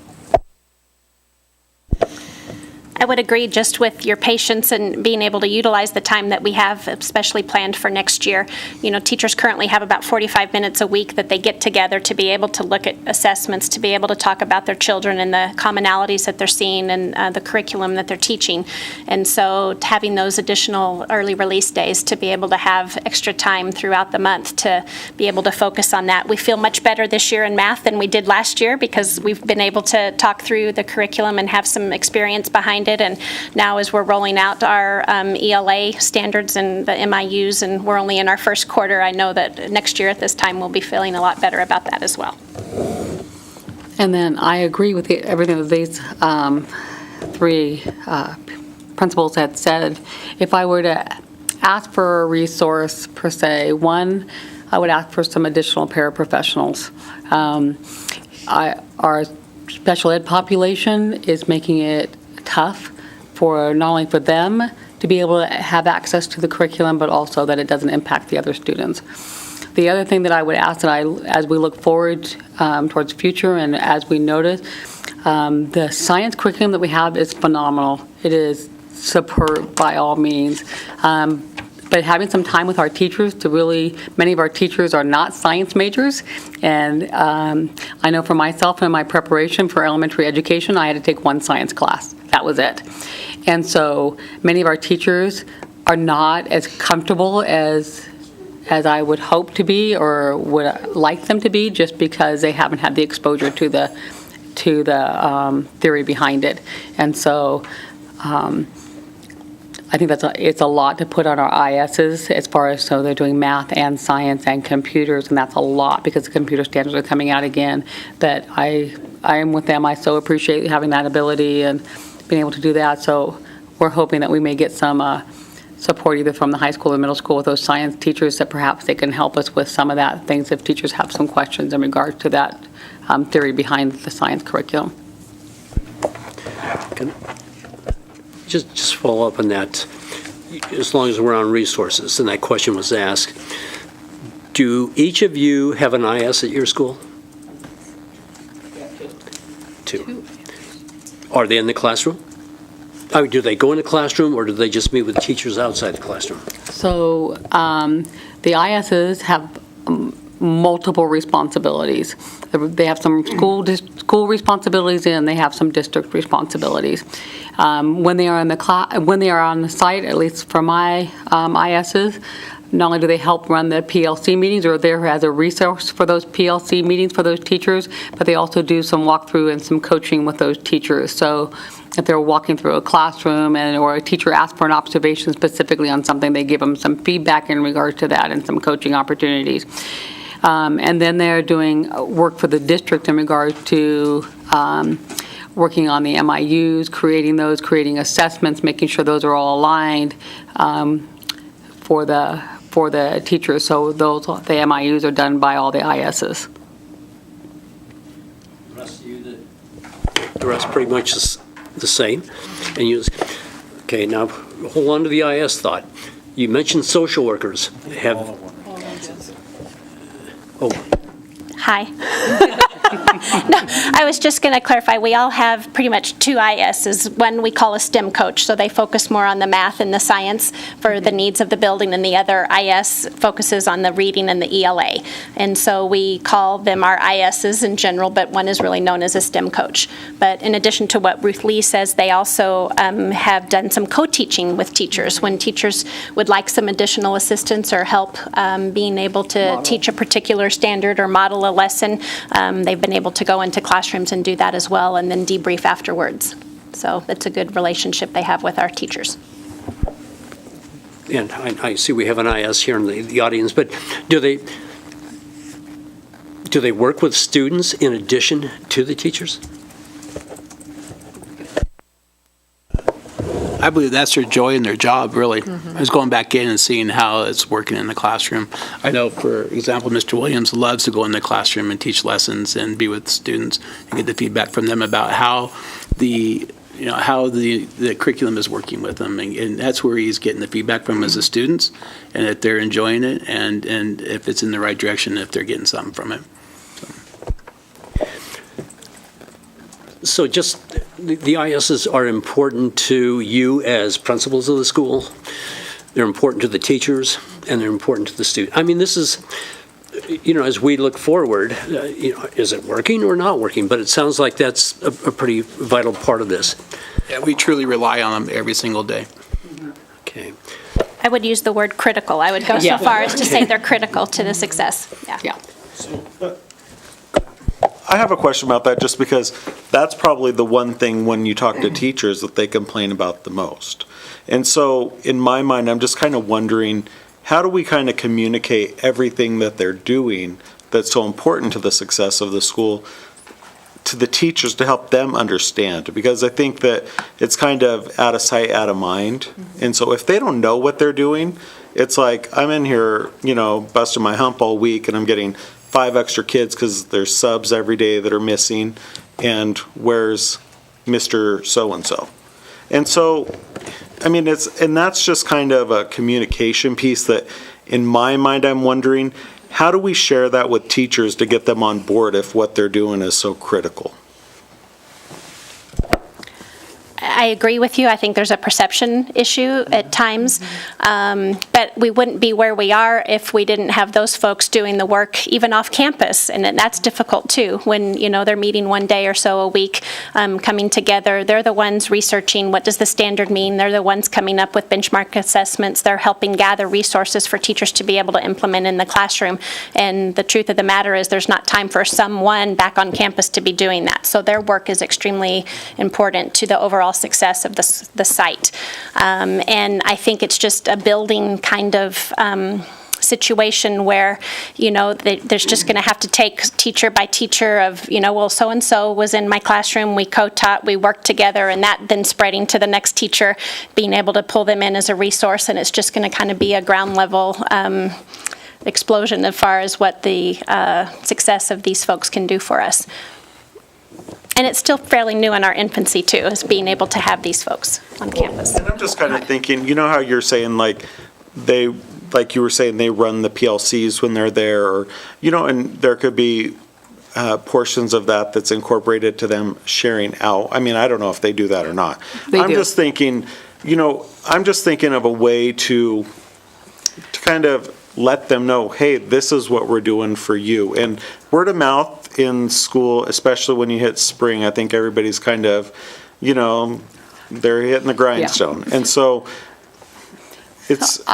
I would agree just with your patience and being able to utilize the time that we have, especially planned for next year. Teachers currently have about 45 minutes a week that they get together to be able to look at assessments, to be able to talk about their children and the commonalities that they're seeing and the curriculum that they're teaching. And so having those additional early release days to be able to have extra time throughout the month to be able to focus on that. We feel much better this year in math than we did last year because we've been able to talk through the curriculum and have some experience behind it. And now as we're rolling out our ELA standards and the MIUs, and we're only in our first quarter, I know that next year at this time we'll be feeling a lot better about that as well.
And then I agree with everything that these three principals had said. If I were to ask for a resource per se, one, I would ask for some additional paraprofessionals. Our special ed population is making it tough for not only for them to be able to have access to the curriculum, but also that it doesn't impact the other students. The other thing that I would ask as we look forward towards the future and as we notice, the science curriculum that we have is phenomenal. It is superb by all means. But having some time with our teachers many of our teachers are not science majors. And I know for myself in my preparation for elementary education, I had to take one science class. That was it. And so many of our teachers are not as comfortable as I would hope to be or would like them to be just because they haven't had the exposure to the theory behind it. And so I think it's a lot to put on our ISs as far as so they're doing math and science and computers, and that's a lot because the computer standards are coming out again. But I am with them. I so appreciate having that ability and being able to do that. So we're hoping that we may get some support either from the high school or middle school with those science teachers that perhaps they can help us with some of that things if teachers have some questions in regards to that theory behind the science curriculum.
Just follow up on that, as long as we're on resources, and that question was asked. Do each of you have an IS at your school? Two. Are they in the classroom? I mean, do they go in the classroom, or do they just meet with teachers outside the classroom?
So the ISs have multiple responsibilities. They have some school responsibilities and they have some district responsibilities. When they are on the site, at least for my ISs, not only do they help run the PLC meetings or there as a resource for those PLC meetings for those teachers, but they also do some walkthrough and some coaching with those teachers. So if they're walking through a classroom or a teacher asks for an observation specifically on something, they give them some feedback in regards to that and some coaching opportunities. And then they're doing work for the district in regards to working on the MIUs, creating assessments, making sure those are all aligned for the teachers. So the MIUs are done by all the ISs.
The rest pretty much is the same. And you, okay, now hold on to the IS thought. You mentioned social workers have,
Hi. No, I was just going to clarify, we all have pretty much two ISs. One we call a STEM coach, so they focus more on the math and the science for the needs of the building, and the other IS focuses on the reading and the ELA. And so we call them our ISs in general, but one is really known as a STEM coach. But in addition to what Ruth Lee says, they also have done some co-teaching with teachers. When teachers would like some additional assistance or help being able to teach a particular standard or model a lesson, they've been able to go into classrooms and do that as well, and then debrief afterwards. So it's a good relationship they have with our teachers.
and I see we have an IS here in the audience, but do they work with students in addition to the teachers?
I believe that's their joy in their job, really, is going back in and seeing how it's working in the classroom. I know, for example, Mr. Williams loves to go in the classroom and teach lessons and be with students and get the feedback from them about how the curriculum is working with them, and that's where he's getting the feedback from as the students, and if they're enjoying it, and if it's in the right direction, if they're getting something from it.
So just, the ISs are important to you as principals of the school, they're important to the teachers, and they're important to the student. I mean, this is, as we look forward, is it working or not working? But it sounds like that's a pretty vital part of this.
Yeah, we truly rely on them every single day.
Okay.
I would use the word critical. I would go so far as to say they're critical to the success. Yeah.
I have a question about that, just because that's probably the one thing when you talk to teachers that they complain about the most. And so in my mind, I'm just kind of wondering, how do we kind of communicate everything that they're doing that's so important to the success of the school to the teachers to help them understand? Because I think that it's kind of out of sight, out of mind. And so if they don't know what they're doing, it's like, I'm in here, busting my hump all week, and I'm getting 5 extra kids because there's subs every day that are missing, and where's Mr. So-and-so? And so, I mean, that's just kind of a communication piece that, in my mind, I'm wondering, how do we share that with teachers to get them on board if what they're doing is so critical?
I agree with you. I think there's a perception issue at times, but we wouldn't be where we are if we didn't have those folks doing the work even off campus, and that's difficult too. When they're meeting one day or so a week, coming together, they're the ones researching what does the standard mean. They're the ones coming up with benchmark assessments. They're helping gather resources for teachers to be able to implement in the classroom. And the truth of the matter is, there's not time for someone back on campus to be doing that. So their work is extremely important to the overall success of the site. And I think it's just a building kind of situation where, there's just going to have to take teacher by teacher of, well, so-and-so was in my classroom, we co-taught, we worked together, and that then spreading to the next teacher, being able to pull them in as a resource, and it's just going to kind of be a ground level explosion as far as what the success of these folks can do for us. And it's still fairly new in our infancy, too, is being able to have these folks on campus.
And I'm just kind of thinking, how you're saying, like you were saying, they run the PLCs when they're there, or, and there could be portions of that that's incorporated to them sharing out. I mean, I don't know if they do that or not. I'm just thinking, of a way to kind of let them know, hey, this is what we're doing for you. And word of mouth in school, especially when you hit spring, I think everybody's kind of, they're hitting the grindstone. Yeah. And so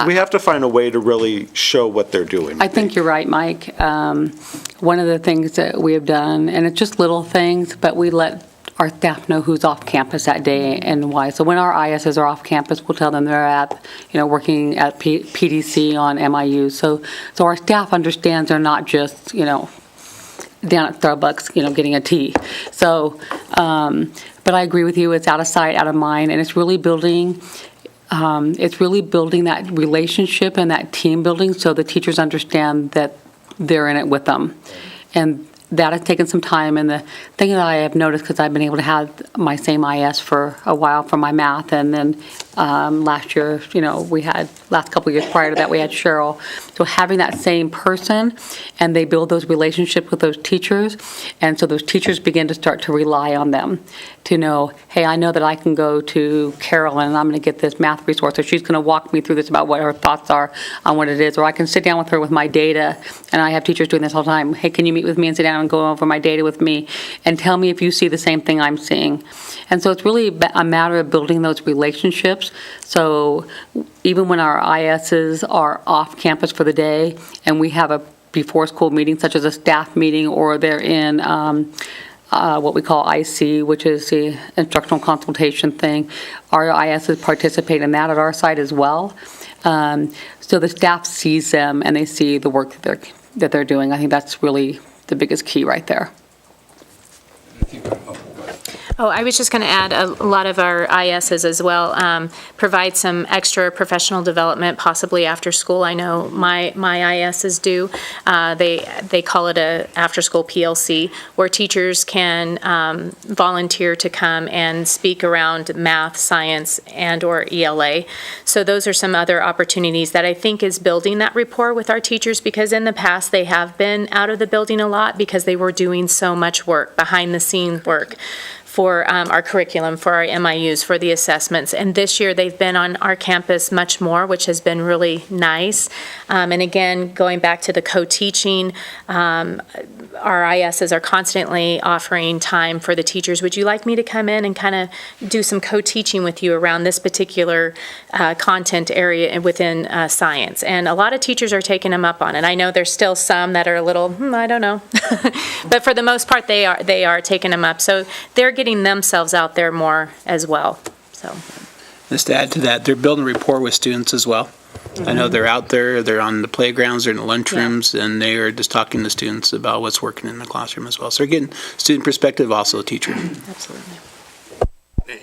we have to find a way to really show what they're doing.
I think you're right, Mike. One of the things that we have done, and it's just little things, but we let our staff know who's off campus that day and why. So when our ISs are off campus, we'll tell them they're at, working at PDC on MIU. So our staff understands they're not just, down at Starbucks, getting a tea. So, but I agree with you, it's out of sight, out of mind, and it's really building that relationship and that team building so the teachers understand that they're in it with them. And that has taken some time, and the thing that I have noticed, because I've been able to have my same IS for a while for my math, and then last year, we had, last couple of years prior to that, we had Cheryl. So having that same person, and they build those relationships with those teachers, and so those teachers begin to start to rely on them to know, hey, I know that I can go to Carolyn and I'm going to get this math resource, or she's going to walk me through this about what her thoughts are on what it is, or I can sit down with her with my data, and I have teachers doing this all the time. Hey, can you meet with me and sit down and go over my data with me and tell me if you see the same thing I'm seeing? And so it's really a matter of building those relationships. So even when our ISs are off campus for the day and we have a before school meeting, such as a staff meeting, or they're in what we call IC, which is the instructional consultation thing, our ISs participate in that at our site as well. So the staff sees them and they see the work that they're doing. I think that's really the biggest key right there.
Oh, I was just going to add, a lot of our ISs as well provide some extra professional development, possibly after school. I know my ISs do. They call it a after-school PLC, where teachers can volunteer to come and speak around math, science, and/or ELA. So those are some other opportunities that I think is building that rapport with our teachers, because in the past they have been out of the building a lot because they were doing so much work, behind-the-scenes work, for our curriculum, for our MIUs, for the assessments. And this year, they've been on our campus much more, which has been really nice. And again, going back to the co-teaching, our ISs are constantly offering time for the teachers. Would you like me to come in and kind of do some co-teaching with you around this particular content area within science? And a lot of teachers are taking them up on it. I know there's still some that are a little, I don't know. But for the most part, they are taking them up. So they're getting themselves out there more as well. So,
Just to add to that, they're building rapport with students as well. I know they're out there, they're on the playgrounds, they're in the lunchrooms, and they are just talking to students about what's working in the classroom as well. So they're getting student perspective, also a teacher.
absolutely.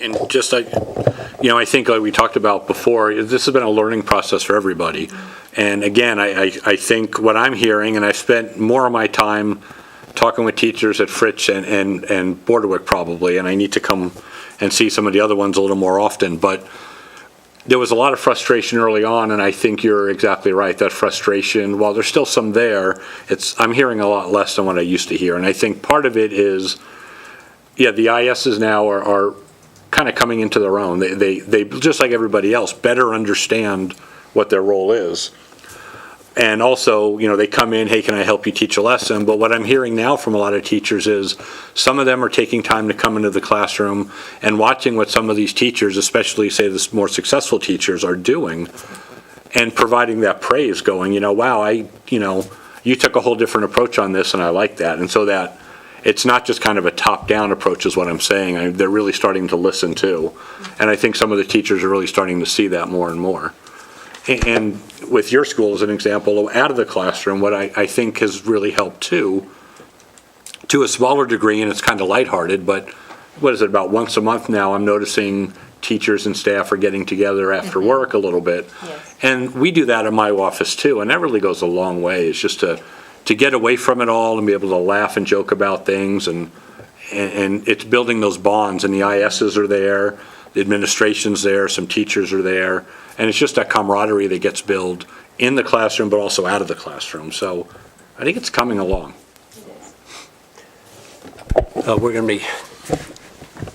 And just like, I think like we talked about before, this has been a learning process for everybody. And again, I think what I'm hearing, and I've spent more of my time talking with teachers at Fritz and Bordewick probably, and I need to come and see some of the other ones a little more often, but there was a lot of frustration early on, and I think you're exactly right. That frustration, while there's still some there, I'm hearing a lot less than what I used to hear. And I think part of it is, the ISs now are kind of coming into their own. They just like everybody else, better understand what their role is. And also, they come in, hey, can I help you teach a lesson? But what I'm hearing now from a lot of teachers is some of them are taking time to come into the classroom and watching what some of these teachers, especially say the more successful teachers, are doing and providing that praise, going, wow, you took a whole different approach on this and I like that. And so that it's not just kind of a top-down approach is what I'm saying. They're really starting to listen too. And I think some of the teachers are really starting to see that more and more. And with your school as an example, out of the classroom, what I think has really helped too, to a smaller degree, and it's kind of lighthearted, but what is it, about once a month now, I'm noticing teachers and staff are getting together after work a little bit.
Yes.
And we do that in my office too, and that really goes a long way. It's just to get away from it all and be able to laugh and joke about things, and it's building those bonds, and the ISs are there, the administration's there, some teachers are there. And it's just that camaraderie that gets built in the classroom, but also out of the classroom. So I think it's coming along.
We're going to be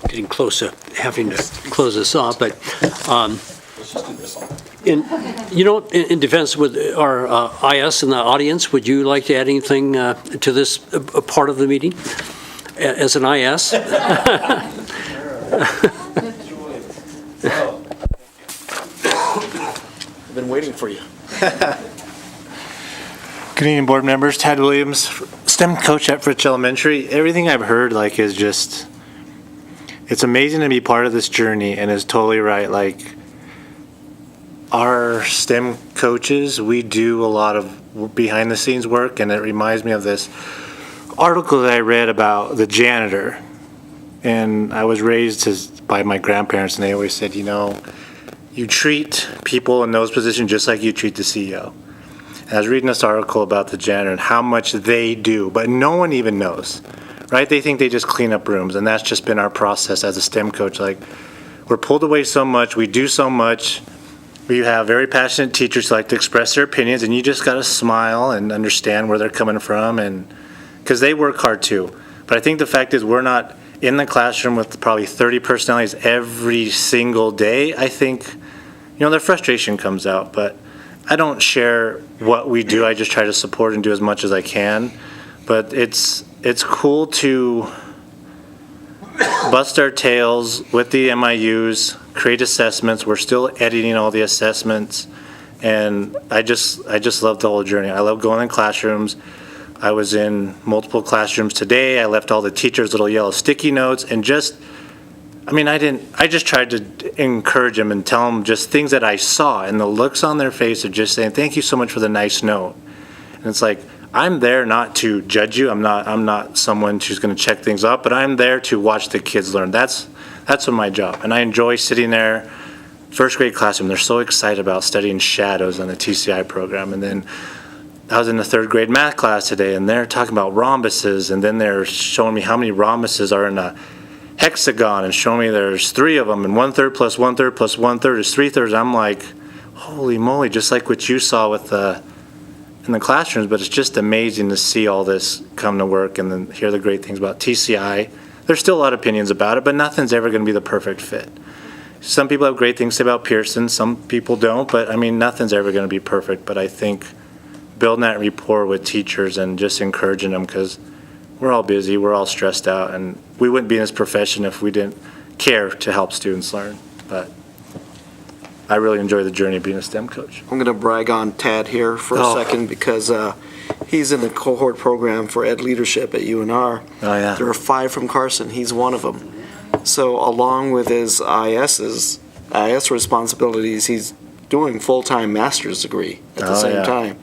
getting close to having to close this off, but in defense with our IS in the audience, would you like to add anything to this part of the meeting as an IS?
Been waiting
waiting for you.
Good evening, board members. Tad Williams, STEM coach at Fritz Elementary. Everything I've heard, is just, it's amazing to be part of this journey, and it's totally right. Our STEM coaches, we do a lot of behind-the-scenes work, and it reminds me of this article that I read about the janitor. And I was raised by my grandparents, and they always said, you treat people in those positions just like you treat the CEO. And I was reading this article about the janitor and how much they do, but no one even knows, right? They think they just clean up rooms, and that's just been our process as a STEM coach. We're pulled away so much, we do so much. We have very passionate teachers who like to express their opinions, and you just got to smile and understand where they're coming from, and because they work hard too. But I think the fact is we're not in the classroom with probably 30 personalities every single day. I think, their frustration comes out, but I don't share what we do. I just try to support and do as much as I can. But it's cool to bust our tails with the MIUs, create assessments. We're still editing all the assessments, and I just love the whole journey. I love going in classrooms. I was in multiple classrooms today. I left all the teachers little yellow sticky notes, and I just tried to encourage them and tell them just things that I saw, and the looks on their face of just saying, thank you so much for the nice note. And it's I'm there not to judge you. I'm not someone who's going to check things up, but I'm there to watch the kids learn. That's what my job. And I enjoy sitting there, first grade classroom. They're so excited about studying shadows on the TCI program. And then I was in the third grade math class today, and they're talking about rhombuses, and then they're showing me how many rhombuses are in a hexagon and showing me there's 3 of them, and 1/3 plus 1/3 plus 1/3 is 3/3. I'm like, holy moly, just like what you saw in the classrooms. But it's just amazing to see all this come to work and then hear the great things about TCI. There's still a lot of opinions about it, but nothing's ever going to be the perfect fit. Some people have great things to say about Pearson, some people don't, but nothing's ever going to be perfect. But I think building that rapport with teachers and just encouraging them, because we're all busy, we're all stressed out, and we wouldn't be in this profession if we didn't care to help students learn. But I really enjoy the journey of being a STEM coach.
I'm going to brag on Tad here for a second, because he's in the cohort program for Ed Leadership at UNR.
Oh, yeah.
There are 5 from Carson. He's one of them. So along with his IS responsibilities, he's doing full-time master's degree at the same time.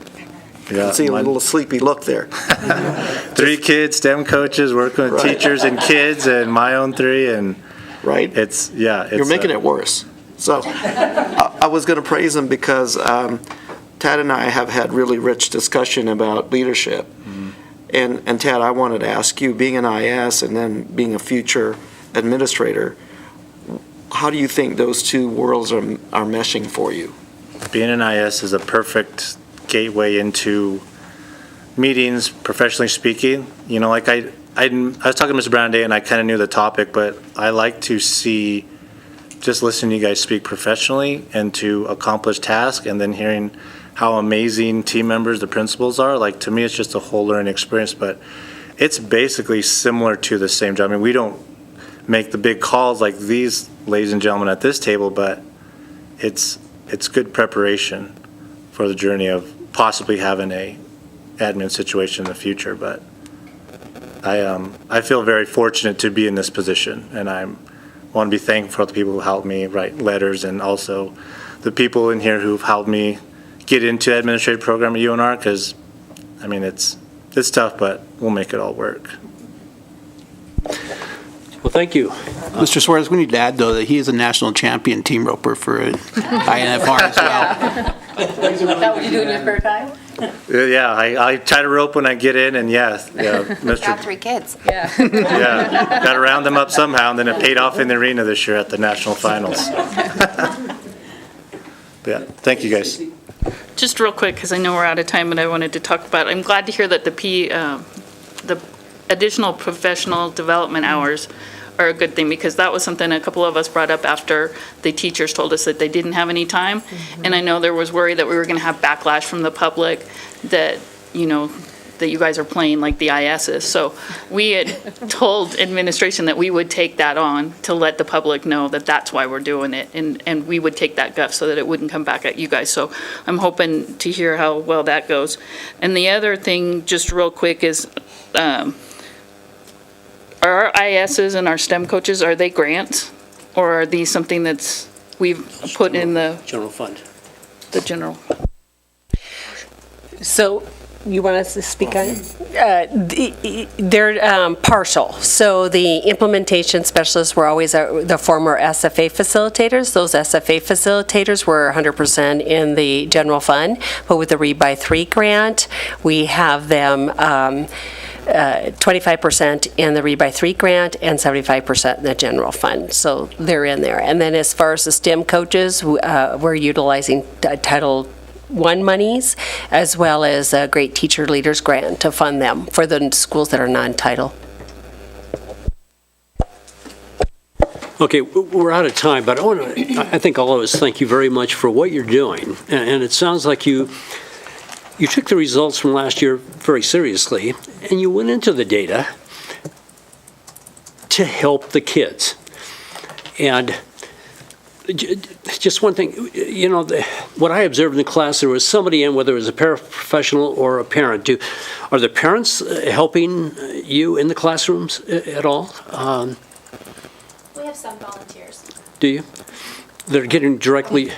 You can see a little sleepy look there.
3 kids, STEM coaches, working with teachers and kids, and my own 3, and
right?
You're
making it worse. So I was going to praise him because Tad and I have had really rich discussion about leadership. Mm-hmm. And Tad, I wanted to ask you, being an IS and then being a future administrator, how do you think those 2 worlds are meshing for you?
Being an IS is a perfect gateway into meetings, professionally speaking. I was talking to Mr. Brown today, and I kind of knew the topic, but I like to just listen to you guys speak professionally and to accomplish tasks, and then hearing how amazing team members the principals are. To me, it's just a whole learning experience, but it's basically similar to the same job. We don't make the big calls like these ladies and gentlemen at this table, but it's good preparation for the journey of possibly having a admin situation in the future. But I feel very fortunate to be in this position, and I want to be thankful for the people who helped me write letters, and also the people in here who've helped me get into the administrative program at UNR, because it's tough, but we'll make it all work.
Well, thank you.
Mr. Suarez, we need to add, though, that he is a national champion team roper for INFR as well.
Is that what you do in your spare time?
Yeah, I try to rope when I get in, and Mr.
Got 3 kids.
Yeah, got to round them up somehow, and then it paid off in the arena this year at the national finals. Yeah, thank you guys.
Just real quick, because I know we're out of time, and I wanted to talk about, I'm glad to hear that the additional professional development hours are a good thing, because that was something a couple of us brought up after the teachers told us that they didn't have any time. And I know there was worry that we were going to have backlash from the public, that, that you guys are playing like the ISs. So we had told administration that we would take that on to let the public know that that's why we're doing it, and we would take that guff so that it wouldn't come back at you guys. So I'm hoping to hear how well that goes. And the other thing, just real quick, is are our ISs and our STEM coaches, are they grants? Or are these something that's, we've put in the
General fund.
general?
So you want us to speak on it? They're partial. So the implementation specialists were always the former SFA facilitators. Those SFA facilitators were 100% in the general fund, but with the Read by 3 grant, we have them 25% in the Read by 3 grant and 75% in the general fund. So they're in there. And then as far as the STEM coaches, we're utilizing Title I monies as well as a Great Teacher Leaders Grant to fund them for the schools that are non-title.
Okay, we're out of time, but I think all of us thank you very much for what you're doing. And it sounds like you took the results from last year very seriously, and you went into the data to help the kids. And just one thing, what I observed in the class, there was somebody in, whether it was a paraprofessional or a parent. Are the parents helping you in the classrooms at all?
We have some volunteers.
Do you? They're getting directly...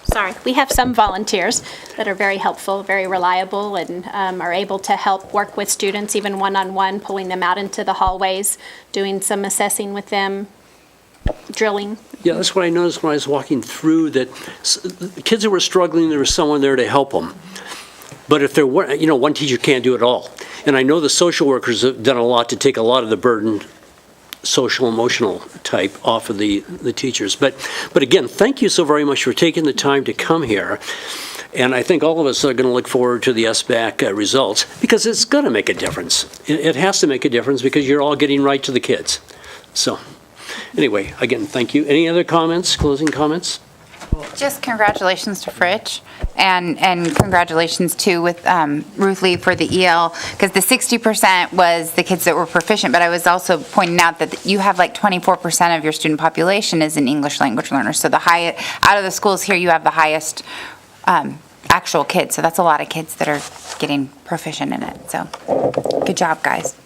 Sorry, we have some volunteers that are very helpful, very reliable, and are able to help work with students, even one-on-one, pulling them out into the hallways, doing some assessing with them, drilling.
Yeah, that's what I noticed when I was walking through, that the kids who were struggling, there was someone there to help them. But if there were, one teacher can't do it all. And I know the social workers have done a lot to take a lot of the burden, social, emotional type, off of the teachers. But again, thank you so very much for taking the time to come here. And I think all of us are going to look forward to the SBAC results, because it's going to make a difference. It has to make a difference, because you're all getting right to the kids. So anyway, again, thank you. Any other comments, closing comments?
Just congratulations to Fritch, and congratulations too with Ruth Lee for the EL, because the 60% was the kids that were proficient, but I was also pointing out that you have like 24% of your student population is an English language learner, so out of the schools here, you have the highest actual kids, so that's a lot of kids that are getting proficient in it, so good job, guys.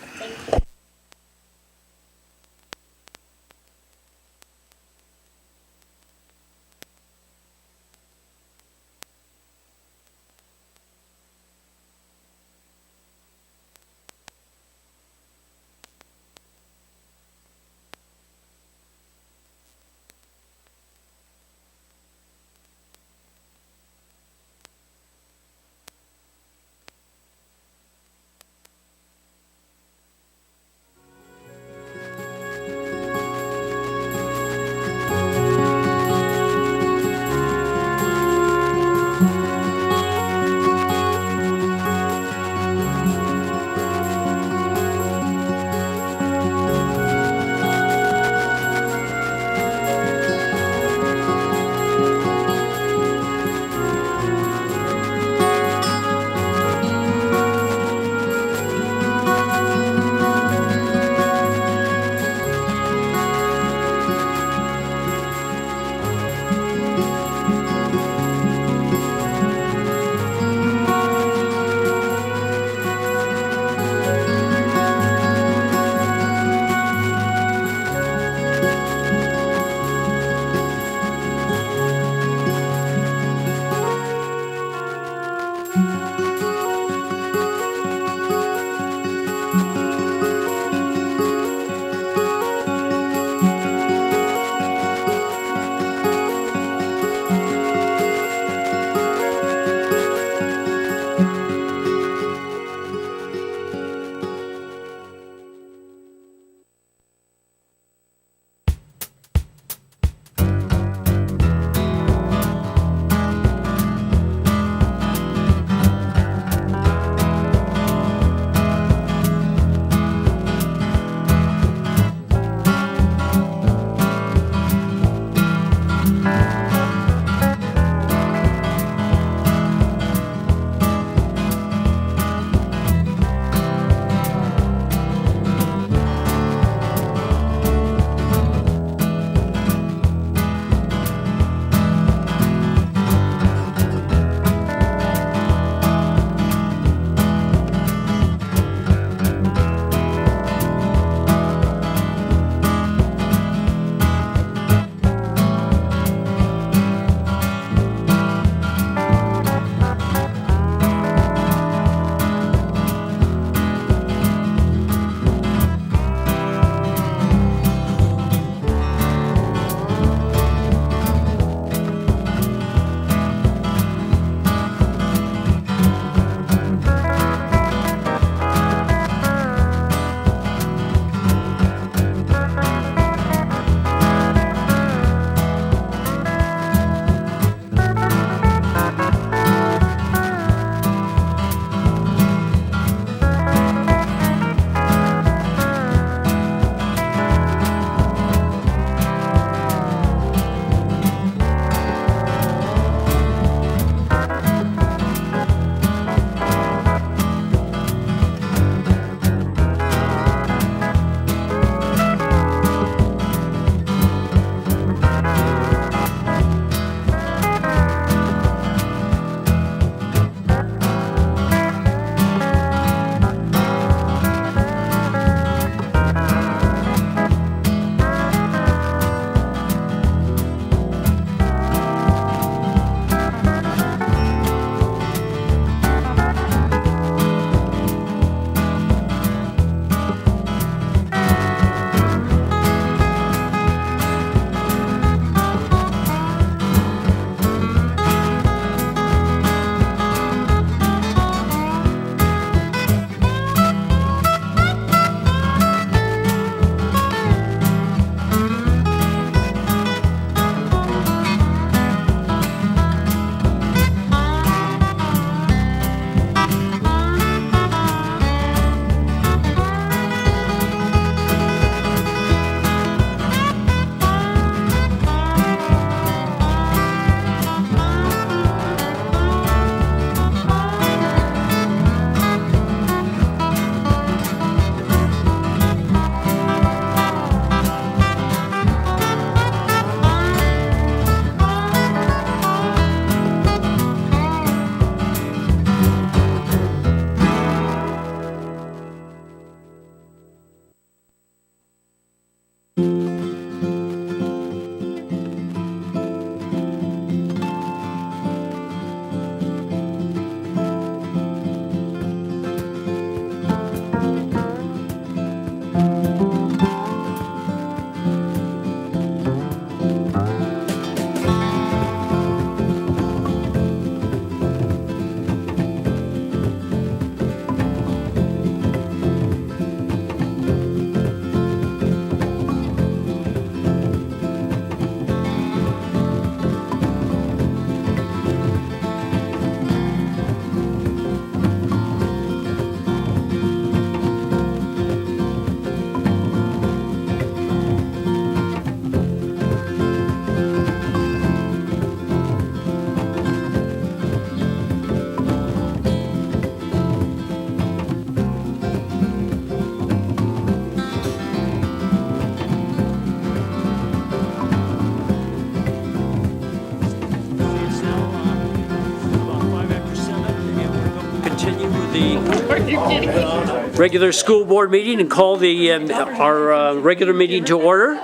the regular school board meeting and call our regular meeting to order.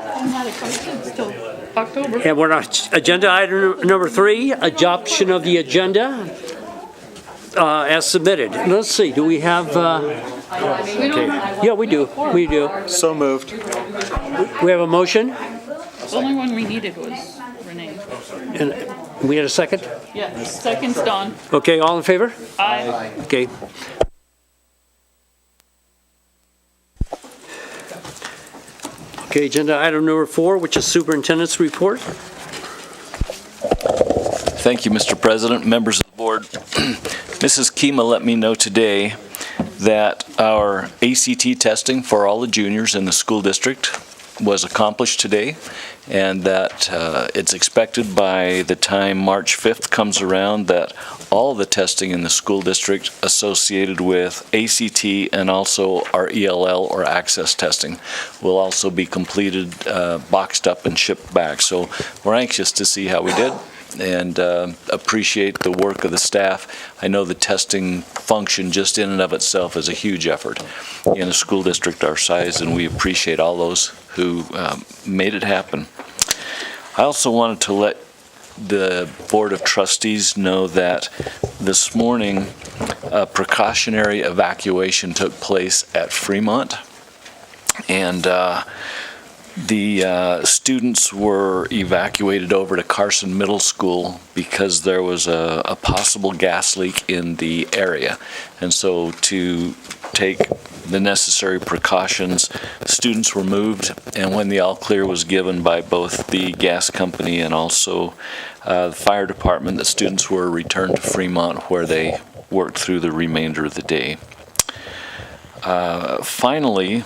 October.
And we're on agenda item number 3, adoption of the agenda as submitted. Let's see, do we have, yeah, we do.
So moved.
We have a motion,
The only one we needed was Renee.
and we had a second?
Yeah, second's Dawn.
Okay, all in favor?
Aye.
Okay. Okay, agenda item number 4, which is superintendent's report.
Thank you, Mr. President, members of the board. Mrs. Kima let me know today that our ACT testing for all the juniors in the school district was accomplished today, and that it's expected by the time March 5th comes around that all the testing in the school district associated with ACT and also our ELL or access testing will also be completed, boxed up and shipped back. So we're anxious to see how we did and appreciate the work of the staff. I know the testing function just in and of itself is a huge effort in a school district our size, and we appreciate all those who made it happen. I also wanted to let the Board of Trustees know that this morning a precautionary evacuation took place at Fremont, and the students were evacuated over to Carson Middle School because there was a possible gas leak in the area. And so to take the necessary precautions, students were moved, and when the all clear was given by both the gas company and also the fire department, the students were returned to Fremont where they worked through the remainder of the day. Finally,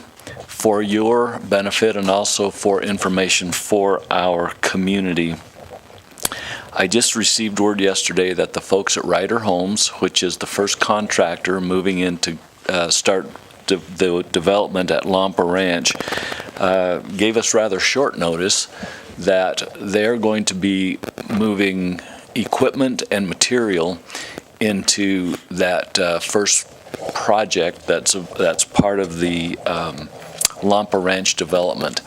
for your benefit and also for information for our community, I just received word yesterday that the folks at Ryder Homes, which is the first contractor moving in to start the development at Lampa Ranch, gave us rather short notice that they're going to be moving equipment and material into that first project that's part of the Lampa Ranch development.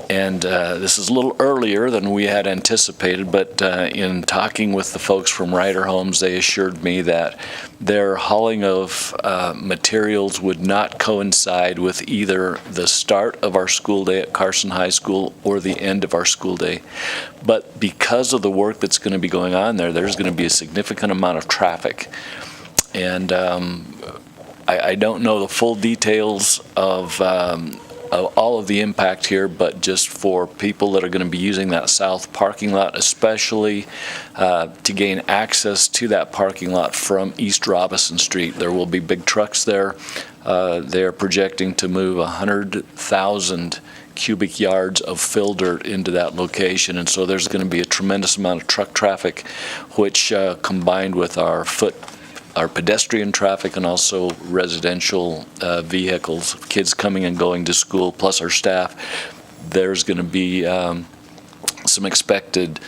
And this is a little earlier than we had anticipated, but in talking with the folks from Ryder Homes, they assured me that their hauling of materials would not coincide with either the start of our school day at Carson High School or the end of our school day. But because of the work that's going to be going on there, there's going to be a significant amount of traffic. And I don't know the full details of all of the impact here, but just for people that are going to be using that south parking lot, especially to gain access to that parking lot from East Robinson Street. There will be big trucks there. They're projecting to move 100,000 cubic yards of fill dirt into that location, and so there's going to be a tremendous amount of truck traffic, which combined with our pedestrian traffic and also residential vehicles, kids coming and going to school, plus our staff, there's going to be some expected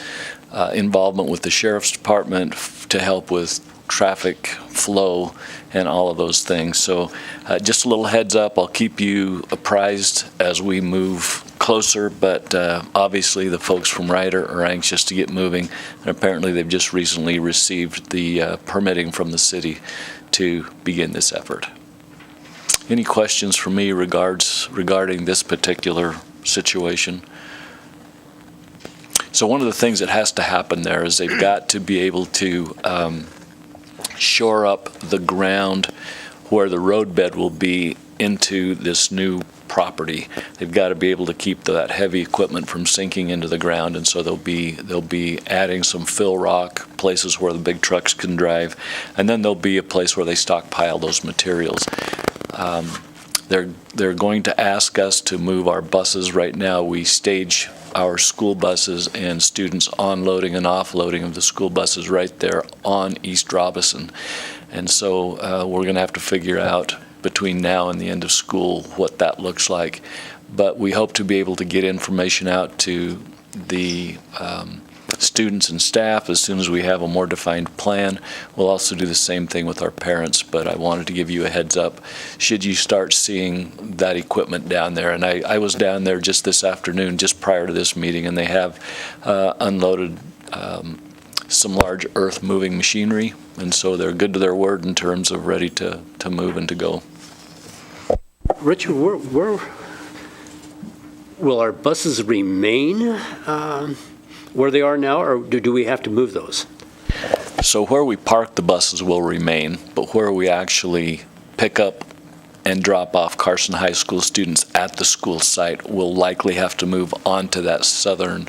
involvement with the Sheriff's Department to help with traffic flow and all of those things. So just a little heads up, I'll keep you apprised as we move closer, but obviously the folks from Ryder are anxious to get moving, and apparently they've just recently received the permitting from the city to begin this effort. Any questions for me regarding this particular situation? So one of the things that has to happen there is they've got to be able to shore up the ground where the roadbed will be into this new property. They've got to be able to keep that heavy equipment from sinking into the ground, and so they'll be adding some fill rock, places where the big trucks can drive, and then there'll be a place where they stockpile those materials. They're going to ask us to move our buses. Right now, we stage our school buses and students onloading and offloading of the school buses right there on East Robinson. And so we're going to have to figure out between now and the end of school what that looks like. But we hope to be able to get information out to the students and staff as soon as we have a more defined plan. We'll also do the same thing with our parents, but I wanted to give you a heads up should you start seeing that equipment down there. And I was down there just this afternoon, just prior to this meeting, and they have unloaded some large earth-moving machinery, and so they're good to their word in terms of ready to move and to go.
Richard, where will our buses remain where they are now, or do we have to move those?
So where we park the buses will remain, but where we actually pick up and drop off Carson High School students at the school site will likely have to move onto that southern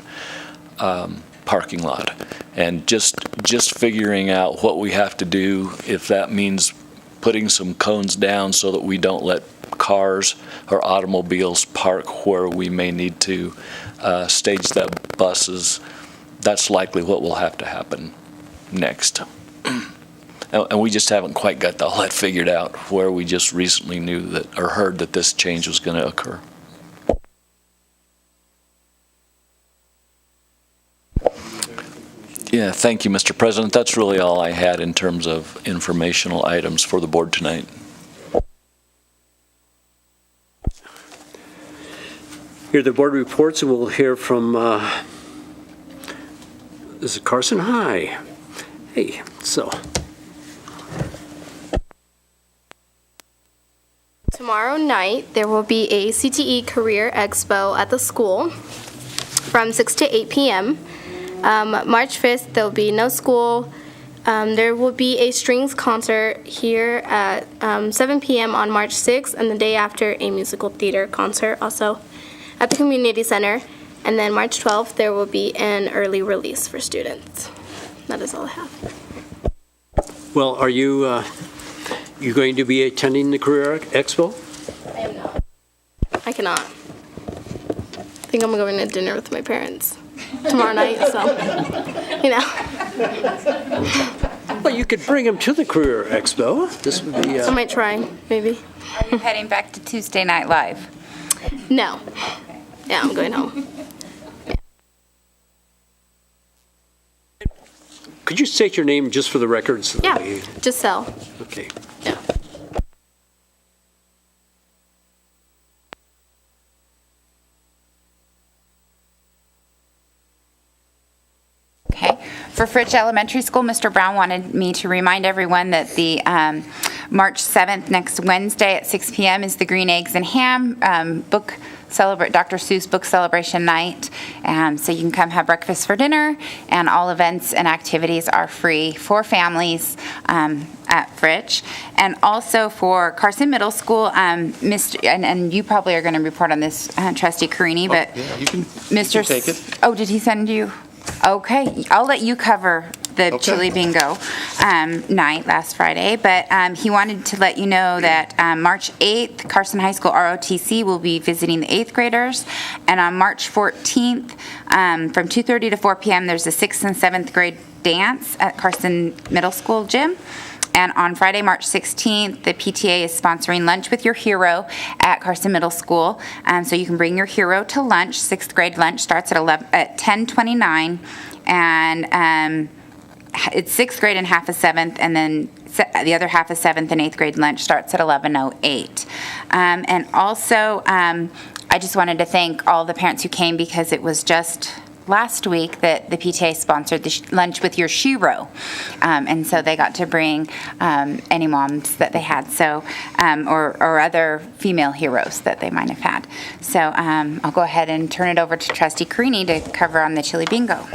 parking lot. And just figuring out what we have to do, if that means putting some cones down so that we don't let cars or automobiles park where we may need to stage the buses, that's likely what will have to happen next. And we just haven't quite got all that figured out, where we just recently knew that, or heard that this change was going to occur. Yeah, thank you, Mr. President. That's really all I had in terms of informational items for the board tonight.
Here are the board reports, and we'll hear from, this is Carson High. Hey, so.
Tomorrow night, there will be a CTE Career Expo at the school from 6 to 8 p.m. March 5th, there will be no school. There will be a strings concert here at 7 p.m. on March 6th, and the day after, a musical theater concert also at the community center. And then March 12th, there will be an early release for students. That is all I have.
Well, are you going to be attending the Career Expo?
I am not. I cannot. I think I'm going to dinner with my parents tomorrow night, so, you know.
Well, you could bring them to the Career Expo. This would be...
I might try, maybe.
Are you heading back to Tuesday Night Live?
No. Yeah, I'm going home.
Could you state your name just for the records?
Yeah, Giselle.
Okay.
Yeah.
Okay. For Fritch Elementary School, Mr. Brown wanted me to remind everyone that the March 7th, next Wednesday at 6 p.m. is the Green Eggs and Ham Dr. Seuss book celebration night. So you can come have breakfast for dinner, and all events and activities are free for families at Fritch. And also for Carson Middle School, and you probably are going to report on this, Trustee Carini, but
Yeah, you can take it.
Oh, did he send you? Okay, I'll let you cover the chili bingo night last Friday, but he wanted to let you know that March 8th, Carson High School ROTC will be visiting the 8th graders, and on March 14th, from 2:30 to 4 p.m., there's a 6th and 7th grade dance at Carson Middle School gym. And on Friday, March 16th, the PTA is sponsoring Lunch with Your Hero at Carson Middle School. So you can bring your hero to lunch. 6th grade lunch starts at 10:29, and it's 6th grade and half of 7th, and then the other half of 7th and 8th grade lunch starts at 11:08. And also, I just wanted to thank all the parents who came, because it was just last week that the PTA sponsored the Lunch with Your Shiro, and so they got to bring any moms that they had, so or other female heroes that they might have had. So I'll go ahead and turn it over to Trustee Carini to cover on the chili bingo.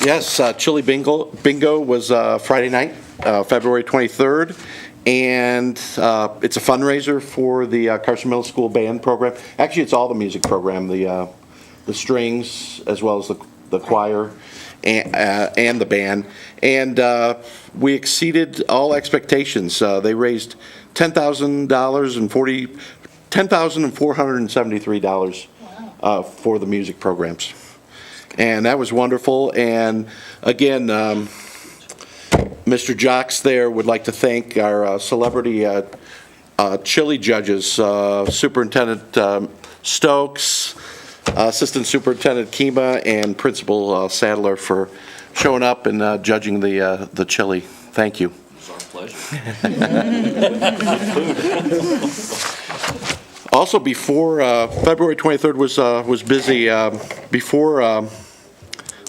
Yes, chili bingo was Friday night, February 23rd. And it's a fundraiser for the Carson Middle School band program. Actually, it's all the music program, the strings, as well as the choir and the band. And we exceeded all expectations. They raised $10,473 for the music programs. And that was wonderful. And again, Mr. Jocks there would like to thank our celebrity chili judges, Superintendent Stokes, Assistant Superintendent Kima and Principal Sadler for showing up and judging the chili. Thank you.
It's our pleasure.
Also, before February 23rd was busy. Before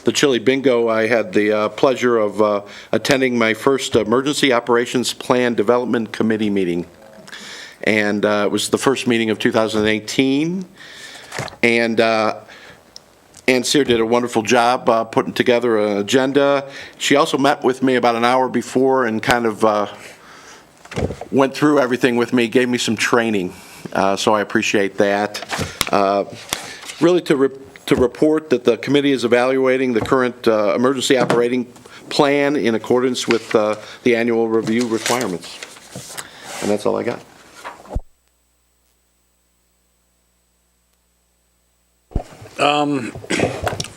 the chili bingo, I had the pleasure of attending my first Emergency Operations Plan Development Committee meeting. And it was the first meeting of 2018. And Ann Sear did a wonderful job putting together an agenda. She also met with me about an hour before and kind of went through everything with me, gave me some training. So I appreciate that. Really to report that the committee is evaluating the current emergency operating plan in accordance with the annual review requirements. And that's all I got.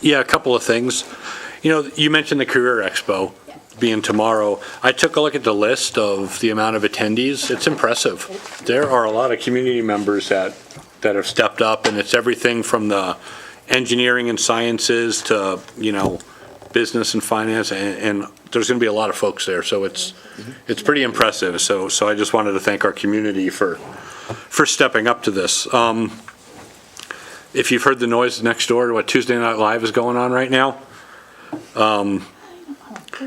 Yeah, a couple of things. You know, you mentioned the Career Expo being tomorrow. I took a look at the list of the amount of attendees. It's impressive. There are a lot of community members that have stepped up, and it's everything from the engineering and sciences to, you know, business and finance, and there's going to be a lot of folks there, so it's pretty impressive. So I just wanted to thank our community for stepping up to this. If you've heard the noise next door to what Tuesday Night Live is going on right now. And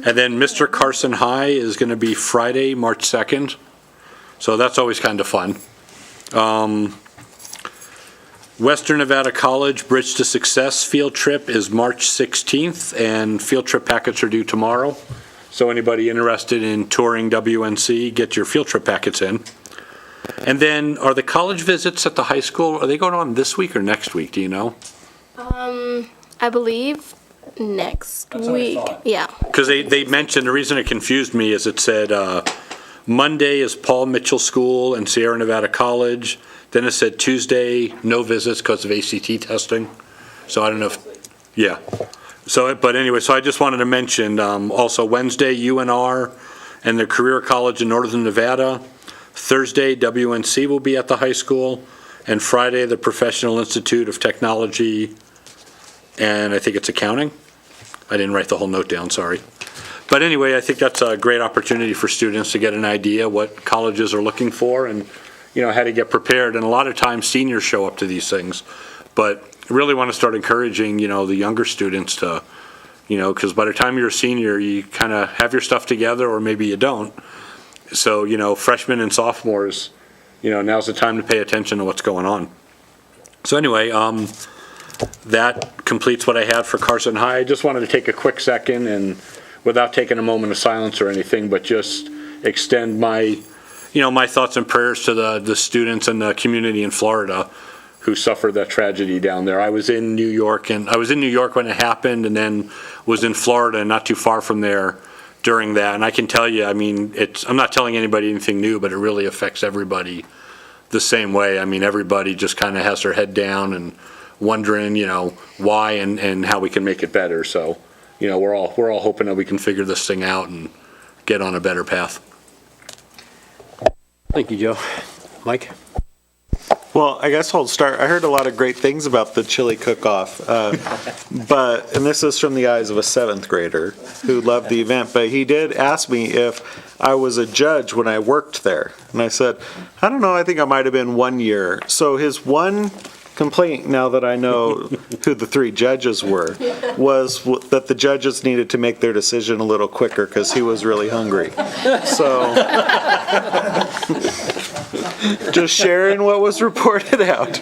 then Mr. Carson High is going to be Friday, March 2nd. So that's always kind of fun. Western Nevada College Bridge to Success field trip is March 16th, and field trip packets are due tomorrow. So anybody interested in touring WNC, get your field trip packets in. And then, are the college visits at the high school, are they going on this week or next week, do you know?
I believe next week. Yeah.
Because they mentioned, the reason it confused me is it said Monday is Paul Mitchell School and Sierra Nevada College. Then it said Tuesday, no visits because of ACT testing. So I don't know if, yeah. So, but anyway, so I just wanted to mention also Wednesday, UNR and the Career College in Northern Nevada. Thursday, WNC will be at the high school, and Friday, the Professional Institute of Technology, and I think it's accounting. I didn't write the whole note down, sorry. But anyway, I think that's a great opportunity for students to get an idea what colleges are looking for and, you know, how to get prepared. And a lot of times seniors show up to these things, but I really want to start encouraging, you know, the younger students to, you know, because by the time you're a senior, you kind of have your stuff together, or maybe you don't. So, you know, freshmen and sophomores, you know, now's the time to pay attention to what's going on. So anyway, that completes what I had for Carson High. I just wanted to take a quick second and, without taking a moment of silence or anything, but just extend my, you know, my thoughts and prayers to the students and the community in Florida who suffered that tragedy down there. I was in New York when it happened, and then was in Florida and not too far from there during that. And I can tell you, I mean, I'm not telling anybody anything new, but it really affects everybody the same way. I mean, everybody just kind of has their head down and wondering, you know, why and how we can make it better. So, you know, we're all hoping that we can figure this thing out and get on a better path.
Thank you, Joe. Mike?
Well, I guess I'll start. I heard a lot of great things about the chili cook-off, and this is from the eyes of a 7th grader who loved the event, but he did ask me if I was a judge when I worked there. And I said, I don't know, I think I might have been 1 year. So his one complaint, now that I know who the 3 judges were, was that the judges needed to make their decision a little quicker because he was really hungry. So just sharing what was reported out.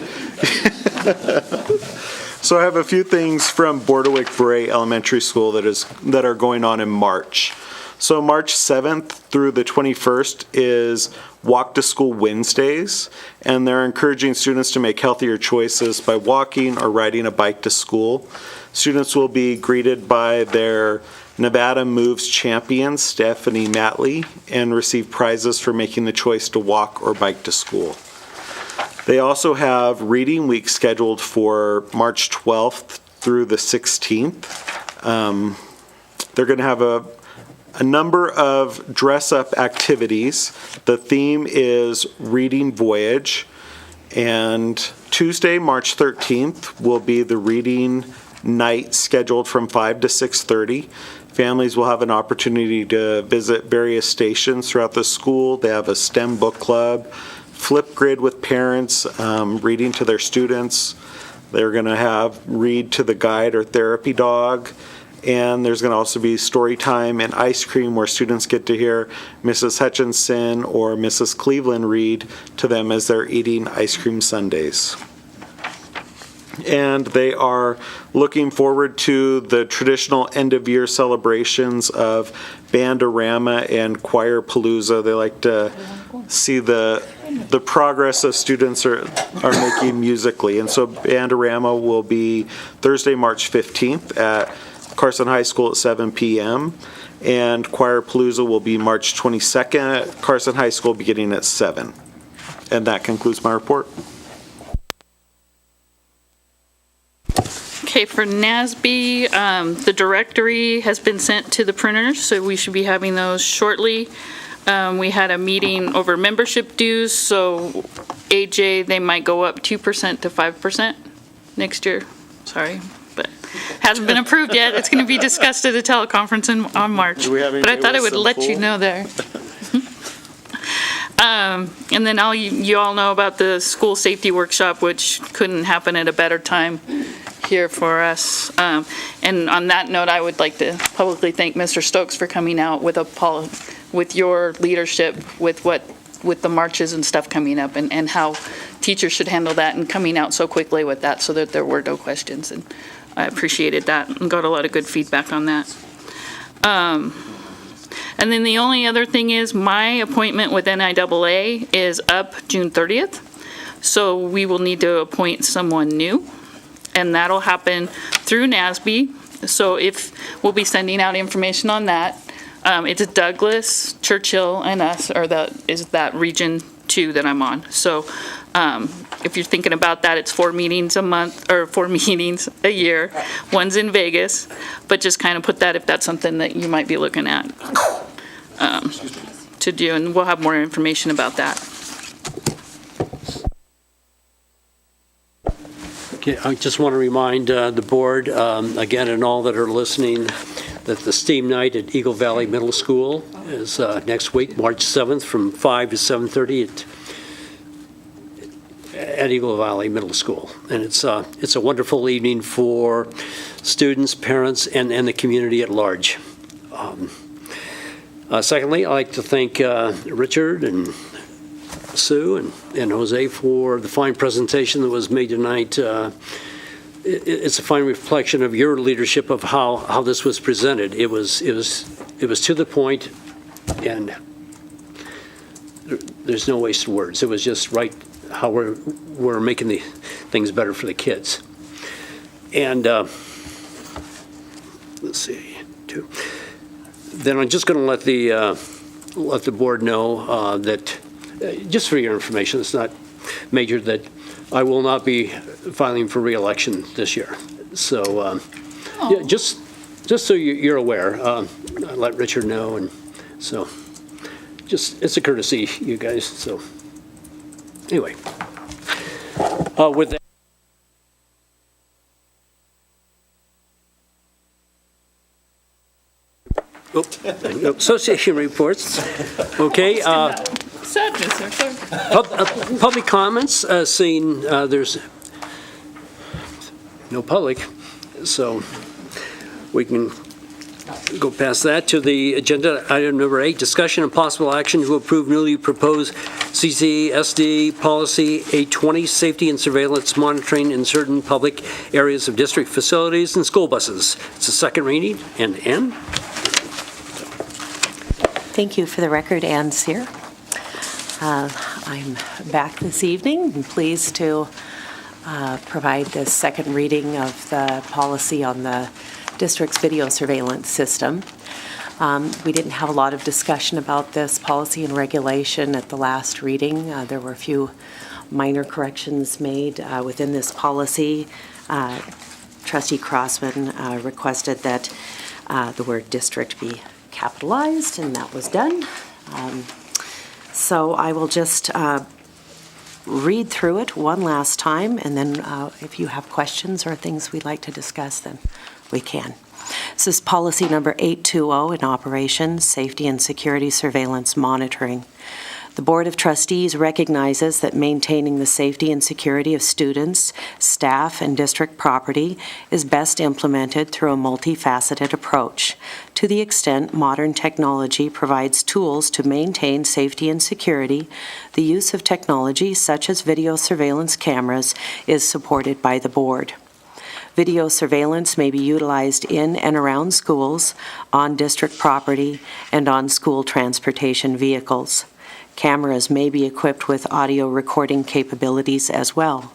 So I have a few things from Bordewick Bray Elementary School that are going on in March. So March 7th through the 21st is Walk to School Wednesdays, and they're encouraging students to make healthier choices by walking or riding a bike to school. Students will be greeted by their Nevada Moves champion, Stephanie Matley, and receive prizes for making the choice to walk or bike to school. They also have Reading Week scheduled for March 12th through the 16th. They're going to have a number of dress-up activities. The theme is Reading Voyage, And Tuesday, March 13th, will be the reading night scheduled from 5 to 6:30. Families will have an opportunity to visit various stations throughout the school. They have a STEM book club, Flipgrid with parents, reading to their students. They're going to have read to the guide or therapy dog. And there's going to also be story time and ice cream where students get to hear Mrs. Hutchinson or Mrs. Cleveland read to them as they're eating ice cream sundaes. And they are looking forward to the traditional end-of-year celebrations of Bandorama and Choir Palooza. They like to see the progress of students are making musically. And so Bandorama will be Thursday, March 15th at Carson High School at 7 p.m. And Choir Palooza will be March 22nd at Carson High School beginning at 7. And that concludes my report.
Okay, for NASB, the directory has been sent to the printers, so we should be having those shortly. We had a meeting over membership dues, so AJ, they might go up 2% to 5% next year. Sorry, but hasn't been approved yet. It's going to be discussed at a teleconference on March. But I thought I would let you know there. And then you all know about the school safety workshop, which couldn't happen at a better time here for us. And on that note, I would like to publicly thank Mr. Stokes for coming out with your leadership with the marches and stuff coming up, and how teachers should handle that, and coming out so quickly with that so that there were no questions. And I appreciated that and got a lot of good feedback on that. And then the only other thing is my appointment with NIAA is up June 30th. So we will need to appoint someone new, and that'll happen through NASB. So we'll be sending out information on that. It's Douglas, Churchill, and us is that region 2 that I'm on. So if you're thinking about that, it's 4 meetings a month, or 4 meetings a year. One's in Vegas, but just kind of put that if that's something that you might be looking at to do, and we'll have more information about that.
Okay, I just want to remind the board, again, and all that are listening, that the STEAM night at Eagle Valley Middle School is next week, March 7th, from 5 to 7:30 at Eagle Valley Middle School. And it's a wonderful evening for students, parents, and the community at large. Secondly, I'd like to thank Richard and Sue and Jose for the fine presentation that was made tonight. It's a fine reflection of your leadership of how this was presented. It was to the point, and there's no wasted words. It was just right how we're making the things better for the kids. And let's see, too. Then I'm just going to let the board know that, just for your information, it's not major, that I will not be filing for re-election this year. So, yeah, just so you're aware, I let Richard know, and so it's a courtesy, you guys. So, anyway, with that. Association reports. Okay.
Sadness, sorry.
Public comments, seeing there's no public, so we can go past that to the agenda. Item number 8, discussion and possible action to approve newly proposed CCSD policy 820, safety and surveillance monitoring in certain public areas of district facilities and school buses. It's a second reading, and Ann?
Thank you. For the record, Ann Sear. I'm back this evening and pleased to provide the second reading of the policy on the district's video surveillance system. We didn't have a lot of discussion about this policy and regulation at the last reading. There were a few minor corrections made within this policy. Trustee Crossman requested that the word district be capitalized, and that was done. So I will just read through it one last time, and then if you have questions or things we'd like to discuss, then we can. This is policy number 820 in operations, safety and security surveillance monitoring. The Board of Trustees recognizes that maintaining the safety and security of students, staff, and district property is best implemented through a multifaceted approach. To the extent modern technology provides tools to maintain safety and security, the use of technology such as video surveillance cameras is supported by the Board. Video surveillance may be utilized in and around schools, on district property, and on school transportation vehicles. Cameras may be equipped with audio recording capabilities as well.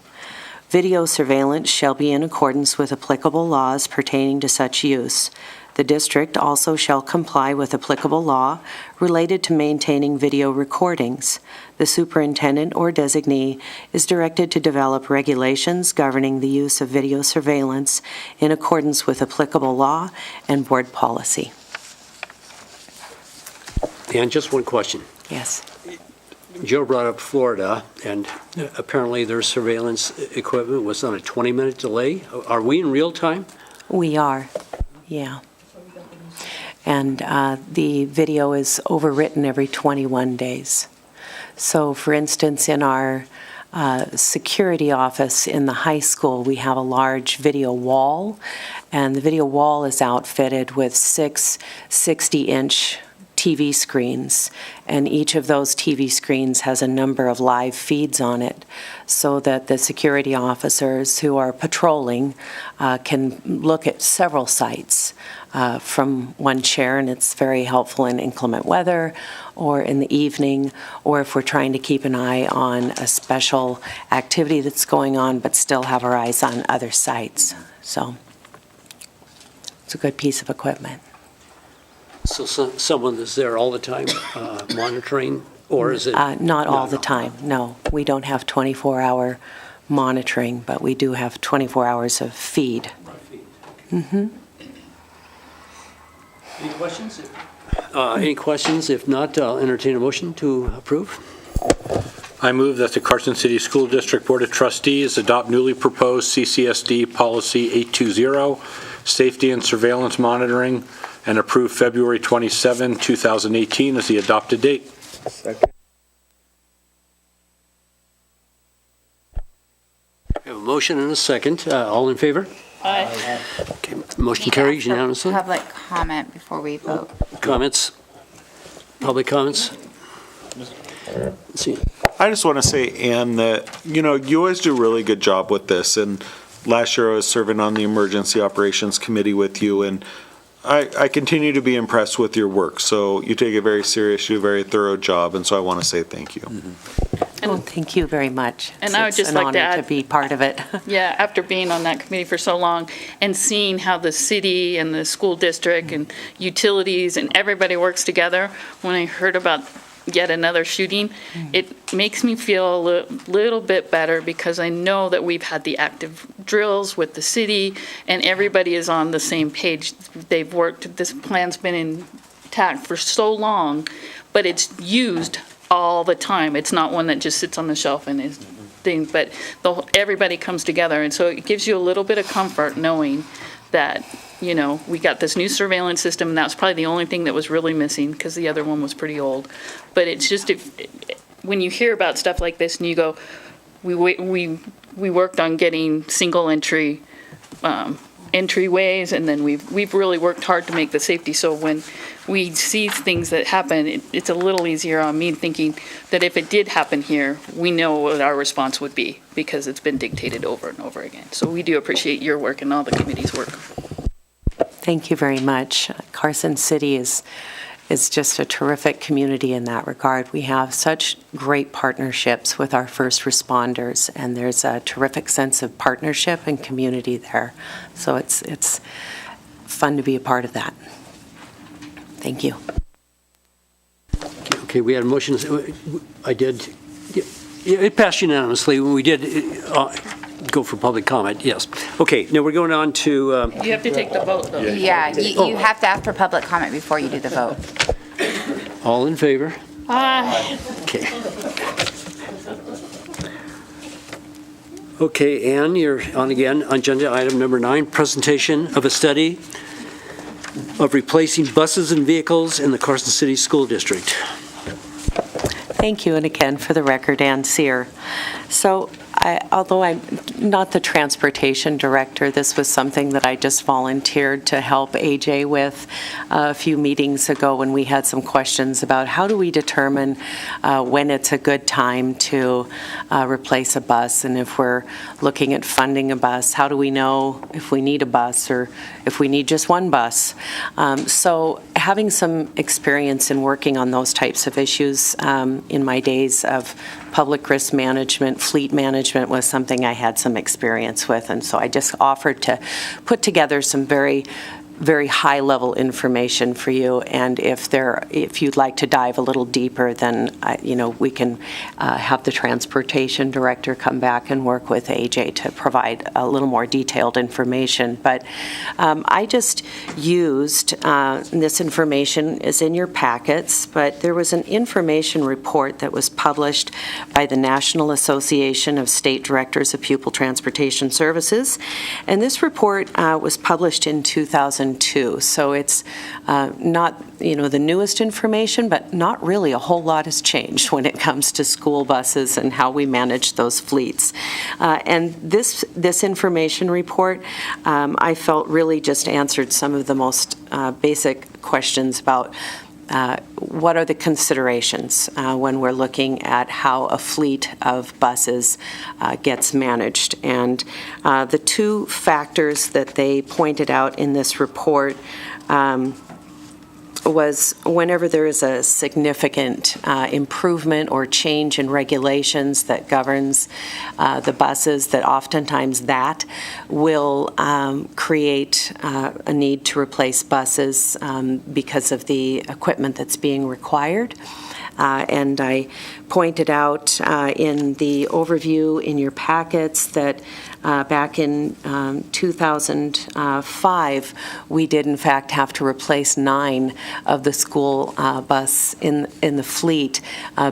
Video surveillance shall be in accordance with applicable laws pertaining to such use. The district also shall comply with applicable law related to maintaining video recordings. The superintendent or designee is directed to develop regulations governing the use of video surveillance in accordance with applicable law and board policy.
And just one question.
Yes.
Joe brought up Florida, and apparently their surveillance equipment was on a 20-minute delay. Are we in real time?
We are, yeah. And the video is overwritten every 21 days. So, for instance, in our security office in the high school, we have a large video wall, and the video wall is outfitted with 6 60-inch TV screens, and each of those TV screens has a number of live feeds on it so that the security officers who are patrolling can look at several sites from one chair, and it's very helpful in inclement weather or in the evening, or if we're trying to keep an eye on a special activity that's going on but still have our eyes on other sites. So it's a good piece of equipment.
So someone is there all the time monitoring, or is it?
Not all the time, no. We don't have 24-hour monitoring, but we do have 24 hours of feed. Mm-hmm.
Any questions? Any questions? If not, I'll entertain a motion to approve.
I move that the Carson City School District Board of Trustees adopt newly proposed CCSD Policy 820, Safety and Surveillance Monitoring, and approve February 27, 2018 as the adopted date.
Second.
We have a motion and a second. All in favor?
Aye.
Okay, motion carries unanimously.
Public comment before we vote.
Comments? Public comments? Let's see.
I just want to say, Ann, that, you always do a really good job with this, and last year I was serving on the Emergency Operations Committee with you, and I continue to be impressed with your work. So you take it very serious, you do a very thorough job, and so I want to say thank you.
Well, thank you very much.
And I would just
It's
like to
an honor
add-
to be part of it.
Yeah, after being on that committee for so long and seeing how the city and the school district and utilities and everybody works together, when I heard about yet another shooting, it makes me feel a little bit better because I know that we've had the active drills with the city and everybody is on the same page. They've worked, this plan's been intact for so long, but it's used all the time. It's not one that just sits on the shelf and is thing, but everybody comes together. And so it gives you a little bit of comfort knowing that, we got this new surveillance system, and that's probably the only thing that was really missing because the other one was pretty old. But it's just, when you hear about stuff like this and you go, we worked on getting single entry entryways, and then we've really worked hard to make the safety. So when we see things that happen, it's a little easier on me thinking that if it did happen here, we know what our response would be because it's been dictated over and over again. So we do appreciate your work and all the committee's work.
Thank you very much. Carson City is just a terrific community in that regard. We have such great partnerships with our first responders, and there's a terrific sense of partnership and community there. So it's fun to be a part of that. Thank you.
Okay, we had a motion. I did. It passed unanimously when we did go for public comment, yes. Okay, now we're going on to...
You have to take the vote, though.
Yeah, you have to ask for public comment before you do the vote.
All in favor?
Aye.
Okay. Okay, Ann, you're on again. Agenda item number 9, presentation of a study of replacing buses and vehicles in the Carson City School District.
Thank you, and again, for the record, Ann Sear. So, although I'm not the transportation director, this was something that I just volunteered to help AJ with a few meetings ago when we had some questions about how do we determine when it's a good time to replace a bus, and if we're looking at funding a bus, how do we know if we need a bus or if we need just one bus? So having some experience in working on those types of issues in my days of public risk management, fleet management was something I had some experience with, and so I just offered to put together some very high-level information for you, and if you'd like to dive a little deeper, then we can have the transportation director come back and work with AJ to provide a little more detailed information. But I just used, this information is in your packets, but there was an information report that was published by the National Association of State Directors of Pupil Transportation Services, and this report was published in 2002. So it's not, the newest information, but not really a whole lot has changed when it comes to school buses and how we manage those fleets. And this information report, I felt really just answered some of the most basic questions about what are the considerations when we're looking at how a fleet of buses gets managed. And the two factors that they pointed out in this report was whenever there is a significant improvement or change in regulations that governs the buses, that oftentimes that will create a need to replace buses because of the equipment that's being required. And I pointed out in the overview in your packets that back in 2005, we did in fact have to replace 9 of the school bus in the fleet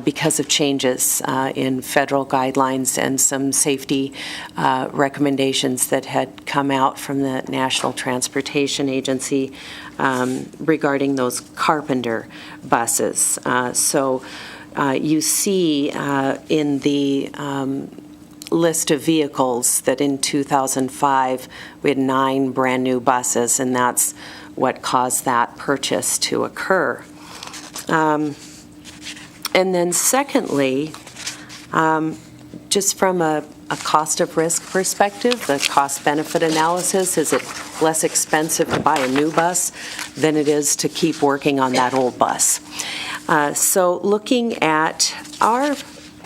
because of changes in federal guidelines and some safety recommendations that had come out from the National Transportation Agency regarding those Carpenter buses. So you see in the list of vehicles that in 2005 we had 9 brand new buses, and that's what caused that purchase to occur. And then secondly, just from a cost of risk perspective, the cost benefit analysis, is it less expensive to buy a new bus than it is to keep working on that old bus? So looking at our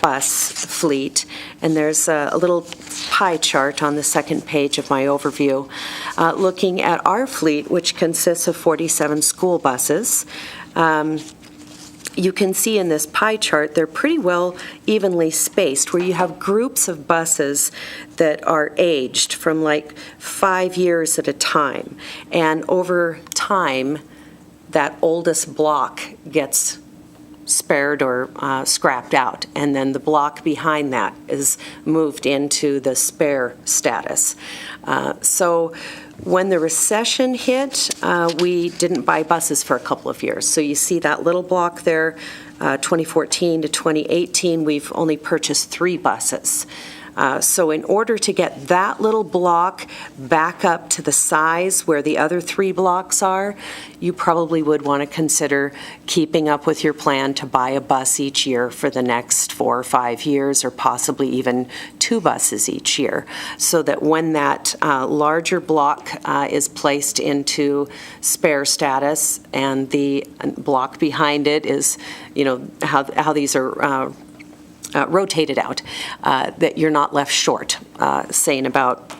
bus fleet, and there's a little pie chart on the second page of my overview, looking at our fleet, which consists of 47 school buses. You can see in this pie chart they're pretty well evenly spaced, where you have groups of buses that are aged from like 5 years at a time, and over time that oldest block gets spared or scrapped out, and then the block behind that is moved into the spare status. So when the recession hit, we didn't buy buses for a couple of years. So you see that little block there, 2014 to 2018, we've only purchased 3 buses. So in order to get that little block back up to the size where the other 3 blocks are, you probably would want to consider keeping up with your plan to buy a bus each year for the next 4 or 5 years, or possibly even 2 buses each year, so that when that larger block is placed into spare status and the block behind it is, how these are rotated out, that you're not left short, say in about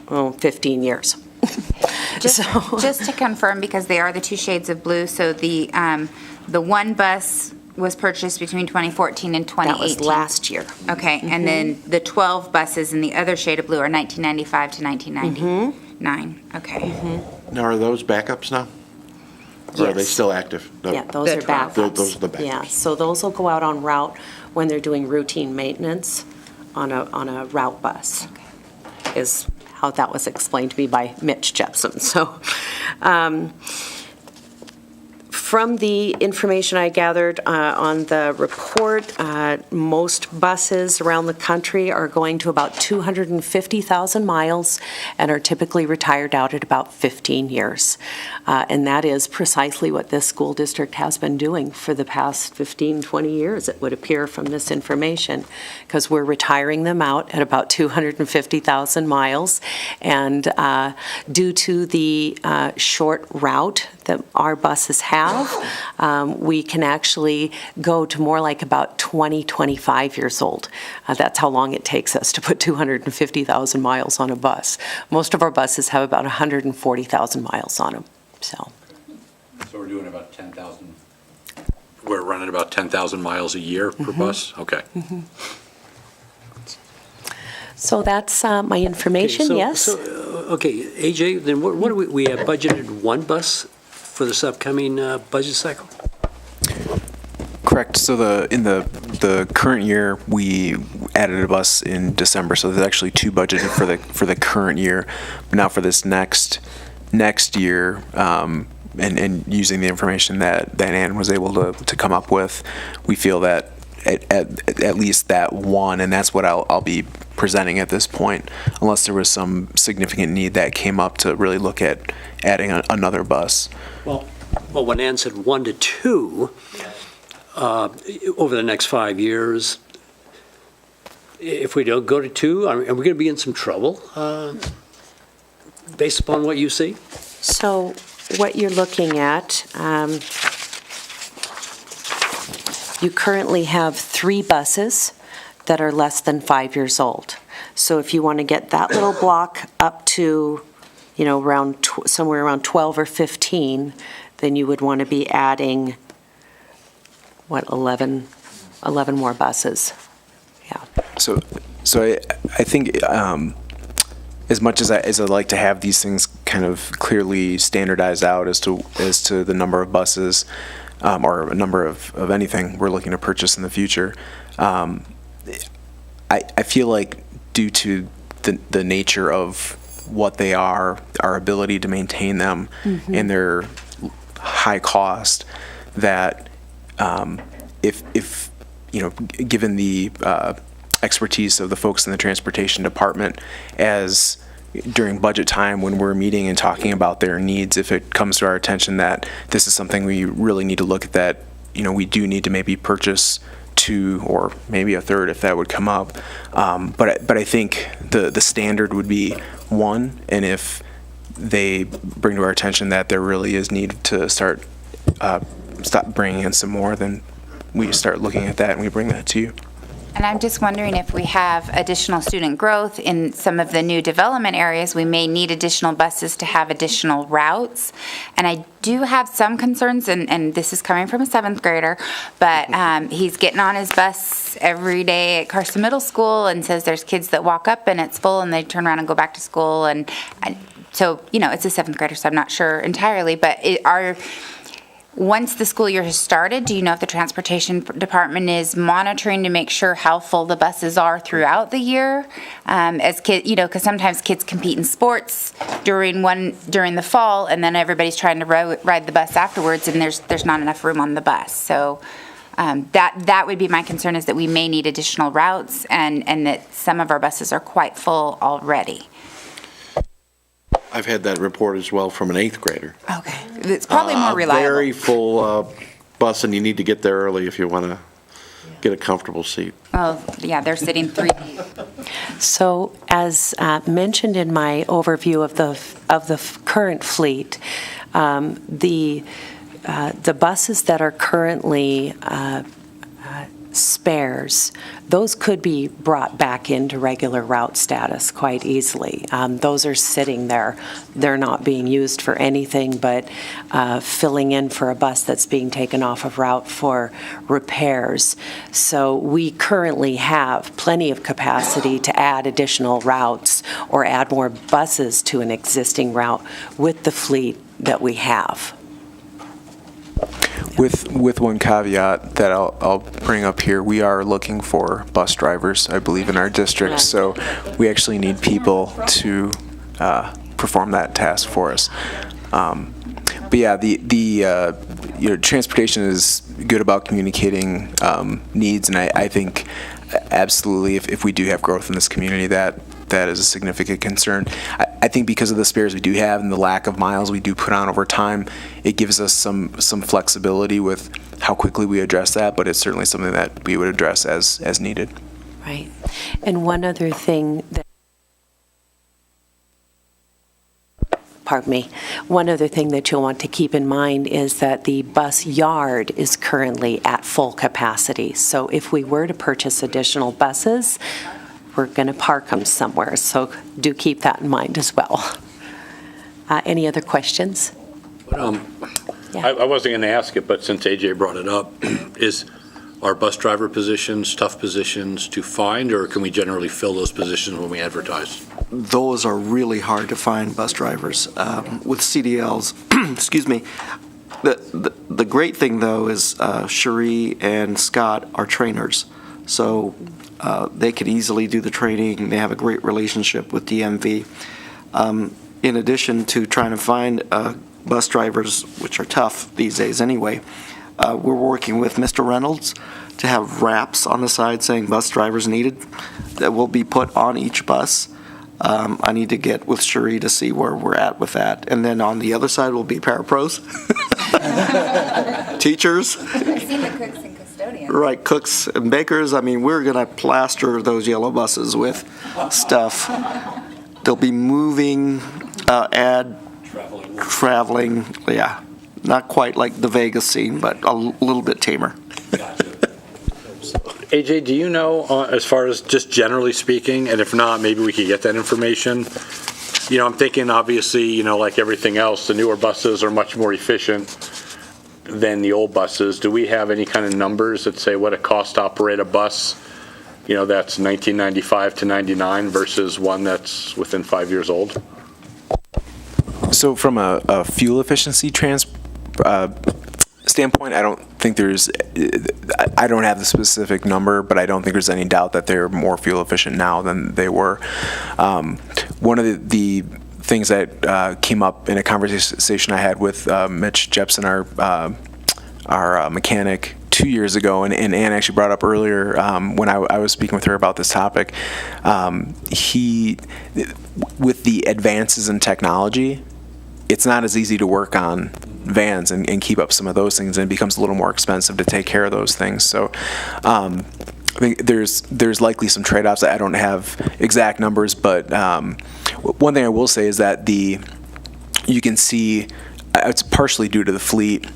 15 years.
Just to confirm, because they are the 2 shades of blue, so the one bus was purchased between 2014 and 2018.
That was last year.
Okay, and then the 12 buses in the other shade of blue are 1995 to 1999. Okay.
Now, are those backups now? Or are they still active?
Yeah, those are backups.
Those are the backups.
Yeah, so those will go out on route when they're doing routine maintenance on a route bus. is how that was explained to me by Mitch Jepson. So, from the information I gathered on the report, most buses around the country are going to about 250,000 miles and are typically retired out at about 15 years. And that is precisely what this school district has been doing for the past 15, 20 years, it would appear from this information, because we're retiring them out at about 250,000 miles. And due to the short route that our buses have, we can actually go to more like about 20, 25 years old. That's how long it takes us to put 250,000 miles on a bus. Most of our buses have about 140,000 miles on them, so.
So we're doing about 10,000, we're running about 10,000 miles a year per bus? Okay.
So that's my information, yes?
Okay, AJ, then what do we have budgeted one bus for this upcoming budget cycle?
Correct. So in the current year, we added a bus in December. So there's actually two budgeted for the current year. But now for this next year, and using the information that Ann was able to come up with, we feel that at least that one, and that's what I'll be presenting at this point, unless there was some significant need that came up to really look at adding another bus.
Well, when Ann said 1 to 2, over the next 5 years, if we don't go to 2, are we going to be in some trouble based upon what you see?
So what you're looking at, you currently have 3 buses that are less than 5 years old. So if you want to get that little block up to, around somewhere around 12 or 15, then you would want to be adding, 11 more buses. Yeah.
So I think as much as I'd like to have these things kind of clearly standardized out as to the number of buses, or a number of anything we're looking to purchase in the future, I feel like due to the nature of what they are, our ability to maintain them, and their high cost, that if given the expertise of the folks in the transportation department, as during budget time when we're meeting and talking about their needs, if it comes to our attention that this is something we really need to look at, that we do need to maybe purchase 2 or maybe a third if that would come up, but I think the standard would be 1, and if they bring to our attention that there really is need to stop bringing in some more, then we start looking at that and we bring that to you.
And I'm just wondering if we have additional student growth in some of the new development areas, we may need additional buses to have additional routes. And I do have some concerns, and this is coming from a 7th grader, but he's getting on his bus every day at Carson Middle School and says there's kids that walk up and it's full and they turn around and go back to school. And so, it's a 7th grader, so I'm not sure entirely, but once the school year has started, do you know if the transportation department is monitoring to make sure how full the buses are throughout the year? As kids, because sometimes kids compete in sports during the fall, and then everybody's trying to ride the bus afterwards, and there's not enough room on the bus. So that would be my concern, is that we may need additional routes, and that some of our buses are quite full already.
I've had that report as well from an 8th grader.
Okay, it's probably more reliable.
Very full bus, and you need to get there early if you want to get a comfortable seat.
Oh, yeah, they're sitting 3 deep.
So as mentioned in my overview of the current fleet, the buses that are currently spares, those could be brought back into regular route status quite easily. Those are sitting there. They're not being used for anything but filling in for a bus that's being taken off of route for repairs. So we currently have plenty of capacity to add additional routes or add more buses to an existing route with the fleet that we have.
With one caveat that I'll bring up here, we are looking for bus drivers, I believe, in our district, so we actually need people to perform that task for us. But yeah, transportation is good about communicating needs, and I think absolutely if we do have growth in this community, that is a significant concern. I think because of the spares we do have and the lack of miles we do put on over time, it gives us some flexibility with how quickly we address that, but it's certainly something that we would address as needed.
Right. And one other thing that one other thing that you'll want to keep in mind is that the bus yard is currently at full capacity. So if we were to purchase additional buses, we're going to park them somewhere. So do keep that in mind as well. Any other questions?
I wasn't going to ask it, but since AJ brought it up, are bus driver positions tough positions to find, or can we generally fill those positions when we advertise?
Those are really hard to find, bus drivers. With CDLs, excuse me, the great thing, though, is Cherie and Scott are trainers. So they could easily do the training. They have a great relationship with DMV. In addition to trying to find bus drivers, which are tough these days anyway, we're working with Mr. Reynolds to have wraps on the side saying bus drivers needed that will be put on each bus. I need to get with Cherie to see where we're at with that. And then on the other side will be parapros, teachers.
I've seen the cooks and custodians.
Right, cooks and bakers. I mean, we're going to plaster those yellow buses with stuff. They'll be moving, traveling, yeah. Not quite like the Vegas scene, but a little bit tamer.
AJ, do you know, as far as just generally speaking, and if not, maybe we could get that information? I'm thinking, obviously, like everything else, the newer buses are much more efficient than the old buses. Do we have any kind of numbers that say what it costs to operate a bus, that's 1995 to 99 versus one that's within 5 years old?
So from a fuel efficiency standpoint, I don't think I don't have the specific number, but I don't think there's any doubt that they're more fuel efficient now than they were. One of the things that came up in a conversation I had with Mitch Jepson, our mechanic, 2 years ago, and Ann actually brought up earlier when I was speaking with her about this topic, with the advances in technology, it's not as easy to work on vans and keep up some of those things, and it becomes a little more expensive to take care of those things. So I think there's likely some trade-offs. I don't have exact numbers, but one thing I will say is that you can see it's partially due to the fleet,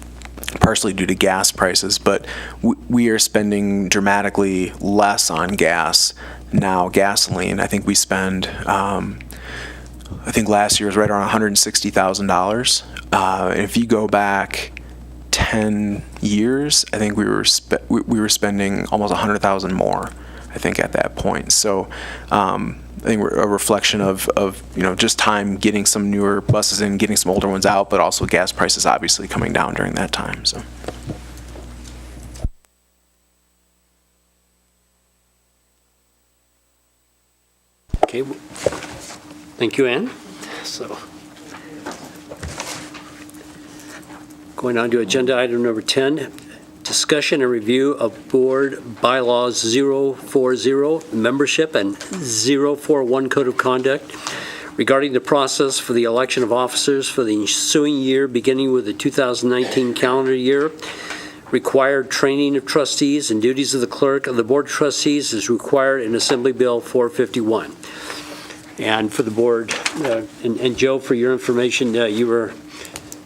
partially due to gas prices, but we are spending dramatically less on gas now, gasoline. I think we spend I think last year was right around $160,000. And if you go back 10 years, I think we were spending almost $100,000 more, I think, at that point. So I think we're a reflection of just time getting some newer buses in, getting some older ones out, but also gas prices obviously coming down during that time. So.
Okay. Thank you, Ann. So, going on to agenda item number 10, discussion and review of board bylaws 040 membership and 041 code of conduct regarding the process for the election of officers for the ensuing year beginning with the 2019 calendar year. Required training of trustees and duties of the clerk of the board of trustees is required in Assembly Bill 451. And for the board, and Joe, for your information, you were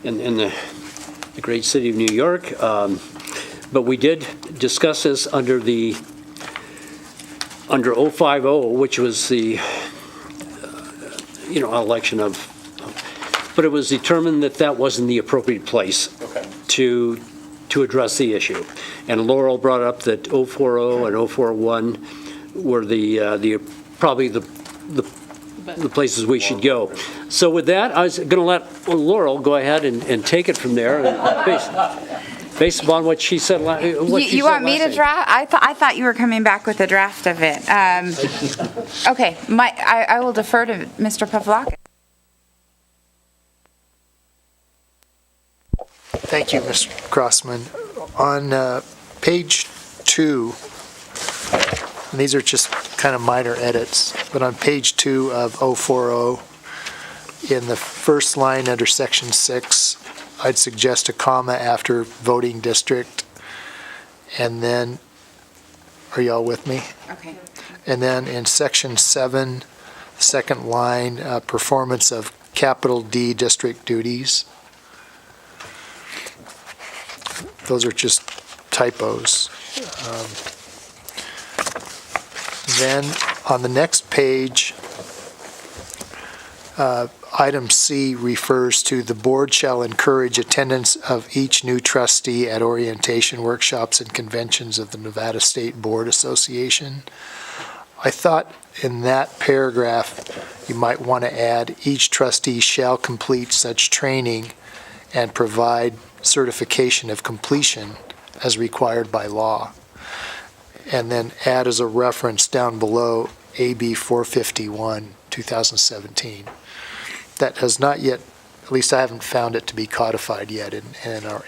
in the great city of New York, but we did discuss this under 050, which was the election of, but it was determined that wasn't the appropriate place to address the issue. And Laurel brought up that 040 and 041 were probably the places we should go. So with that, I was going to let Laurel go ahead and take it from there. based upon what she said,
You want me to draft? I thought you were coming back with a draft of it. Okay, I will defer to Mr. Pavlakis.
Thank you, Ms. Crossman. On page 2, and these are just kind of minor edits, but on page 2 of 040, in the first line under section 6, I'd suggest a comma after voting district, and then, are y'all with me?
Okay.
And then in section 7, second line, performance of capital D district duties. Those are just typos. Then on the next page, item C refers to the board shall encourage attendance of each new trustee at orientation workshops and conventions of the Nevada State Board Association. I thought in that paragraph, you might want to add, each trustee shall complete such training and provide certification of completion as required by law. And then add as a reference down below AB 451, 2017. That has not yet, at least I haven't found it to be codified yet in our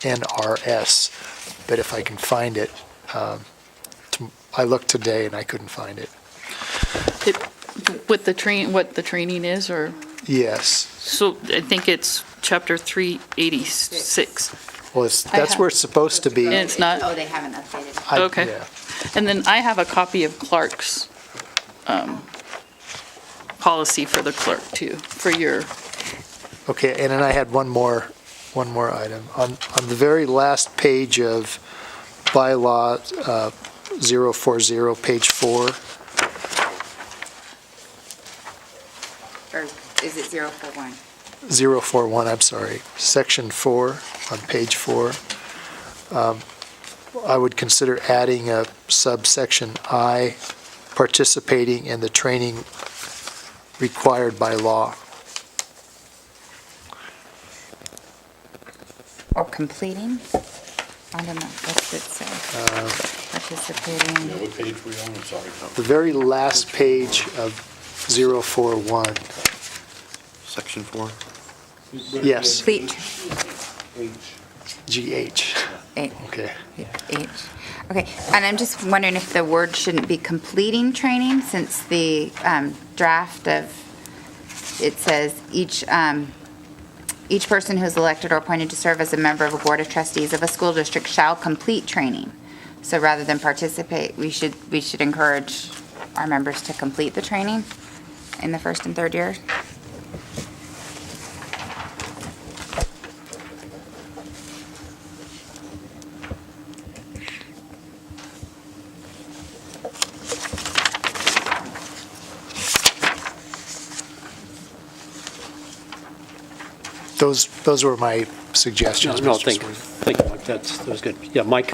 NRS, but if I can find it, I looked today and I couldn't find it.
What the training is, or?
Yes.
So I think it's chapter 386.
Well, that's where it's supposed to be.
And it's not?
Oh, they haven't updated it.
Okay.
Yeah.
And then I have a copy of Clark's policy for the clerk too, for your,
Okay, and then I had one more item. On the very last page of bylaw 040, page 4,
Or is it 041?
041, I'm sorry, section 4 on page 4. I would consider adding a subsection I, participating in the training required by law.
Or completing? I don't know, what does it say? Participating.
What page were you on? I'm sorry.
The very last page of 041.
Section 4.
Yes.
Complete.
GH. Okay.
H. Okay, and I'm just wondering if the word shouldn't be completing training, since the draft of, it says each person who is elected or appointed to serve as a member of a board of trustees of a school district shall complete training. So rather than participate, we should encourage our members to complete the training in the first and third year.
Those were my suggestions.
No,
Mr.
thank you, Mike, that was good. Yeah, Mike?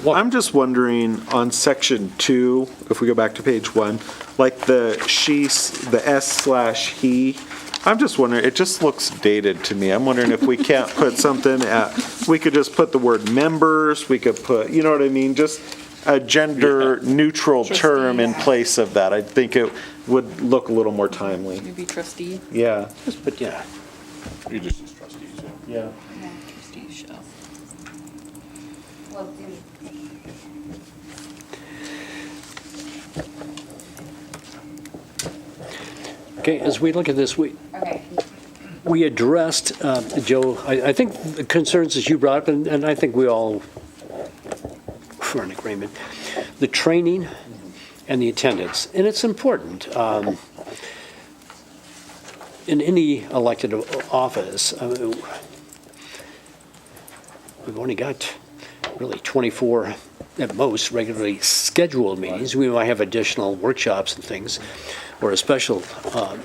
I'm just wondering, on section 2, if we go back to page 1, like the S/he, I'm just wondering, it just looks dated to me. I'm wondering if we can't put something we could just put the word members, we could put, you know what I mean? Just a gender-neutral term in place of that. I think it would look a little more timely.
maybe trustee.
Yeah.
But yeah.
You just as trustees, yeah.
Yeah.
Trustee shall.
Okay, as we look at this, we addressed, Joe, I think the concerns that you brought up, and I think we all were in agreement, the training and the attendance, and it's important. In any elected office, we've only got really 24 at most regularly scheduled meetings. We might have additional workshops and things, or a special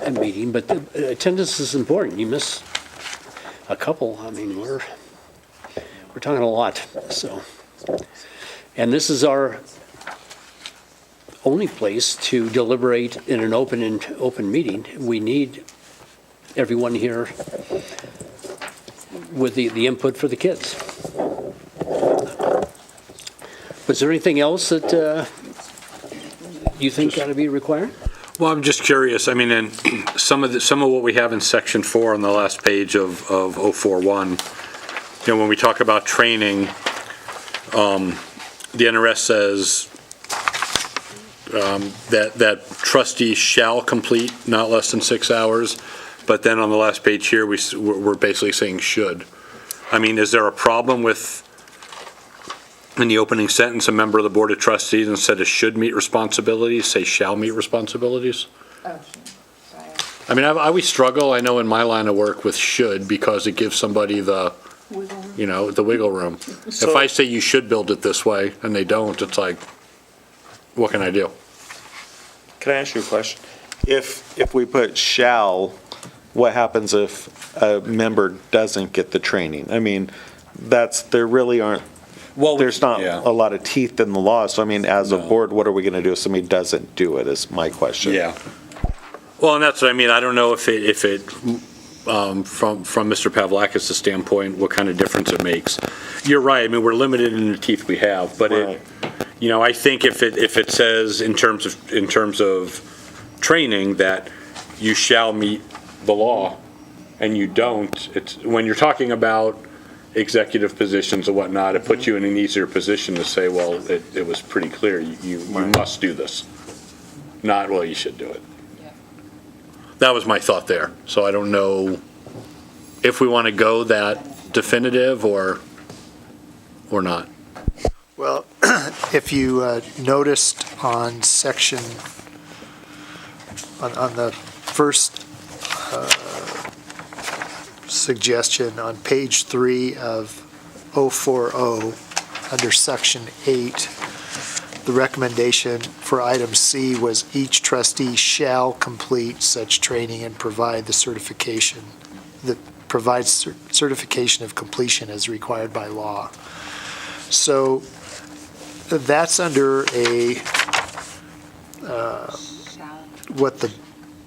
meeting, but the attendance is important. You miss a couple, I mean, we're talking a lot, so. And this is our only place to deliberate in an open meeting. We need everyone here with the input for the kids. Was there anything else that you think ought to be required?
Well, I'm just curious, I mean, in some of what we have in section 4 on the last page of 041, when we talk about training, the NRS says that trustees shall complete not less than 6 hours, but then on the last page here, we're basically saying should. I mean, is there a problem with, in the opening sentence, a member of the Board of Trustees, instead of should meet responsibilities, say shall meet responsibilities? I mean, I always struggle, I know in my line of work, with should, because it gives somebody the wiggle room. If I say you should build it this way, and they don't, it's like, what can I do?
Can I ask you a question? If we put shall, what happens if a member doesn't get the training? I mean, there really aren't, there's not a lot of teeth in the law. So I mean, as a board, what are we going to do if somebody doesn't do it, is my question.
Yeah. Well, and that's what I mean. I don't know if it from Mr. Pavlakis' standpoint, what kind of difference it makes. You're right. I mean, we're limited in the teeth we have, but I think if it says in terms of training that you shall meet the law, and you don't, it's when you're talking about executive positions and whatnot, it puts you in an easier position to say, well, it was pretty clear you must do this. Not, well, you should do it. That was my thought there. So I don't know if we want to go that definitive or not.
Well, if you noticed on section, on the first suggestion on page 3 of 040, under section 8, the recommendation for item C was each trustee shall complete such training and provide the certification that provides certification of completion as required by law. So that's under what the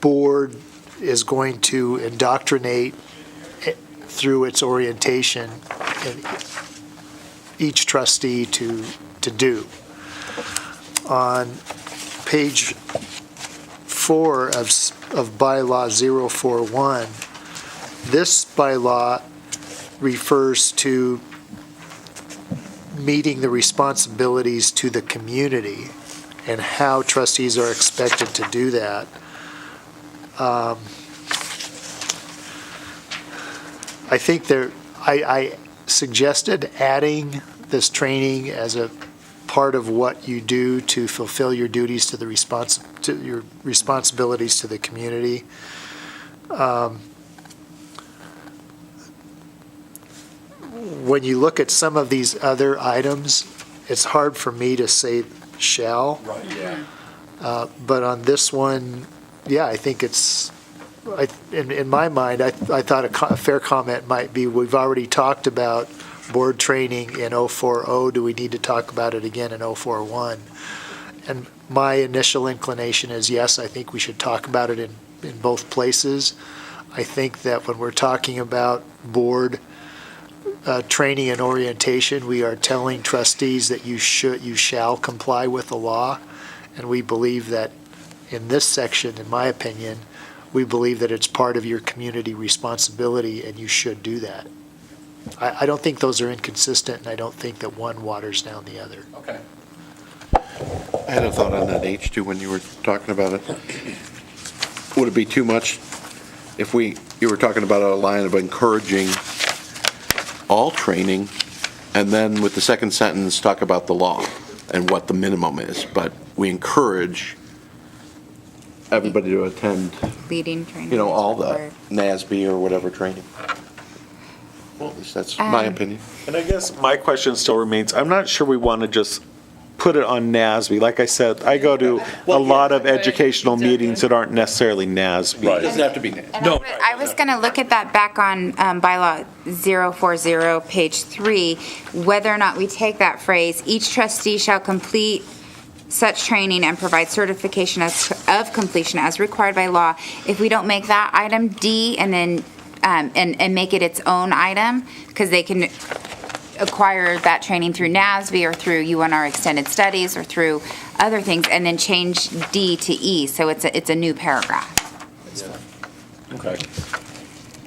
board is going to indoctrinate through its orientation and each trustee to do. On page 4 of bylaw 041, this bylaw refers to meeting the responsibilities to the community and how trustees are expected to do that. I think I suggested adding this training as a part of what you do to fulfill your duties to your responsibilities to the community. When you look at some of these other items, it's hard for me to say shall.
Right, yeah.
But on this one, yeah, I think it's, in my mind, I thought a fair comment might be, we've already talked about board training in 040. Do we need to talk about it again in 041? And my initial inclination is yes, I think we should talk about it in both places. I think that when we're talking about board training and orientation, we are telling trustees that you shall comply with the law. And we believe that in this section, in my opinion, we believe that it's part of your community responsibility and you should do that. I don't think those are inconsistent, and I don't think that one waters down the other.
Okay.
I had a thought on that H2 when you were talking about it. Would it be too much if you were talking about a line of encouraging all training, and then with the second sentence, talk about the law and what the minimum is, but we encourage everybody to attend,
Leading training.
all the NASB or whatever training. Well, at least that's my opinion.
And I guess my question still remains, I'm not sure we want to just put it on NASB. Like I said, I go to a lot of educational meetings that aren't necessarily NASB.
It doesn't have to be NASB.
And I was going to look at that back on bylaw 040, page 3, whether or not we take that phrase, each trustee shall complete such training and provide certification of completion as required by law. If we don't make that item D and then and make it its own item, because they can, acquire that training through NASB or through UNR Extended Studies or through other things, and then change D to E, so it's a new paragraph.
Okay.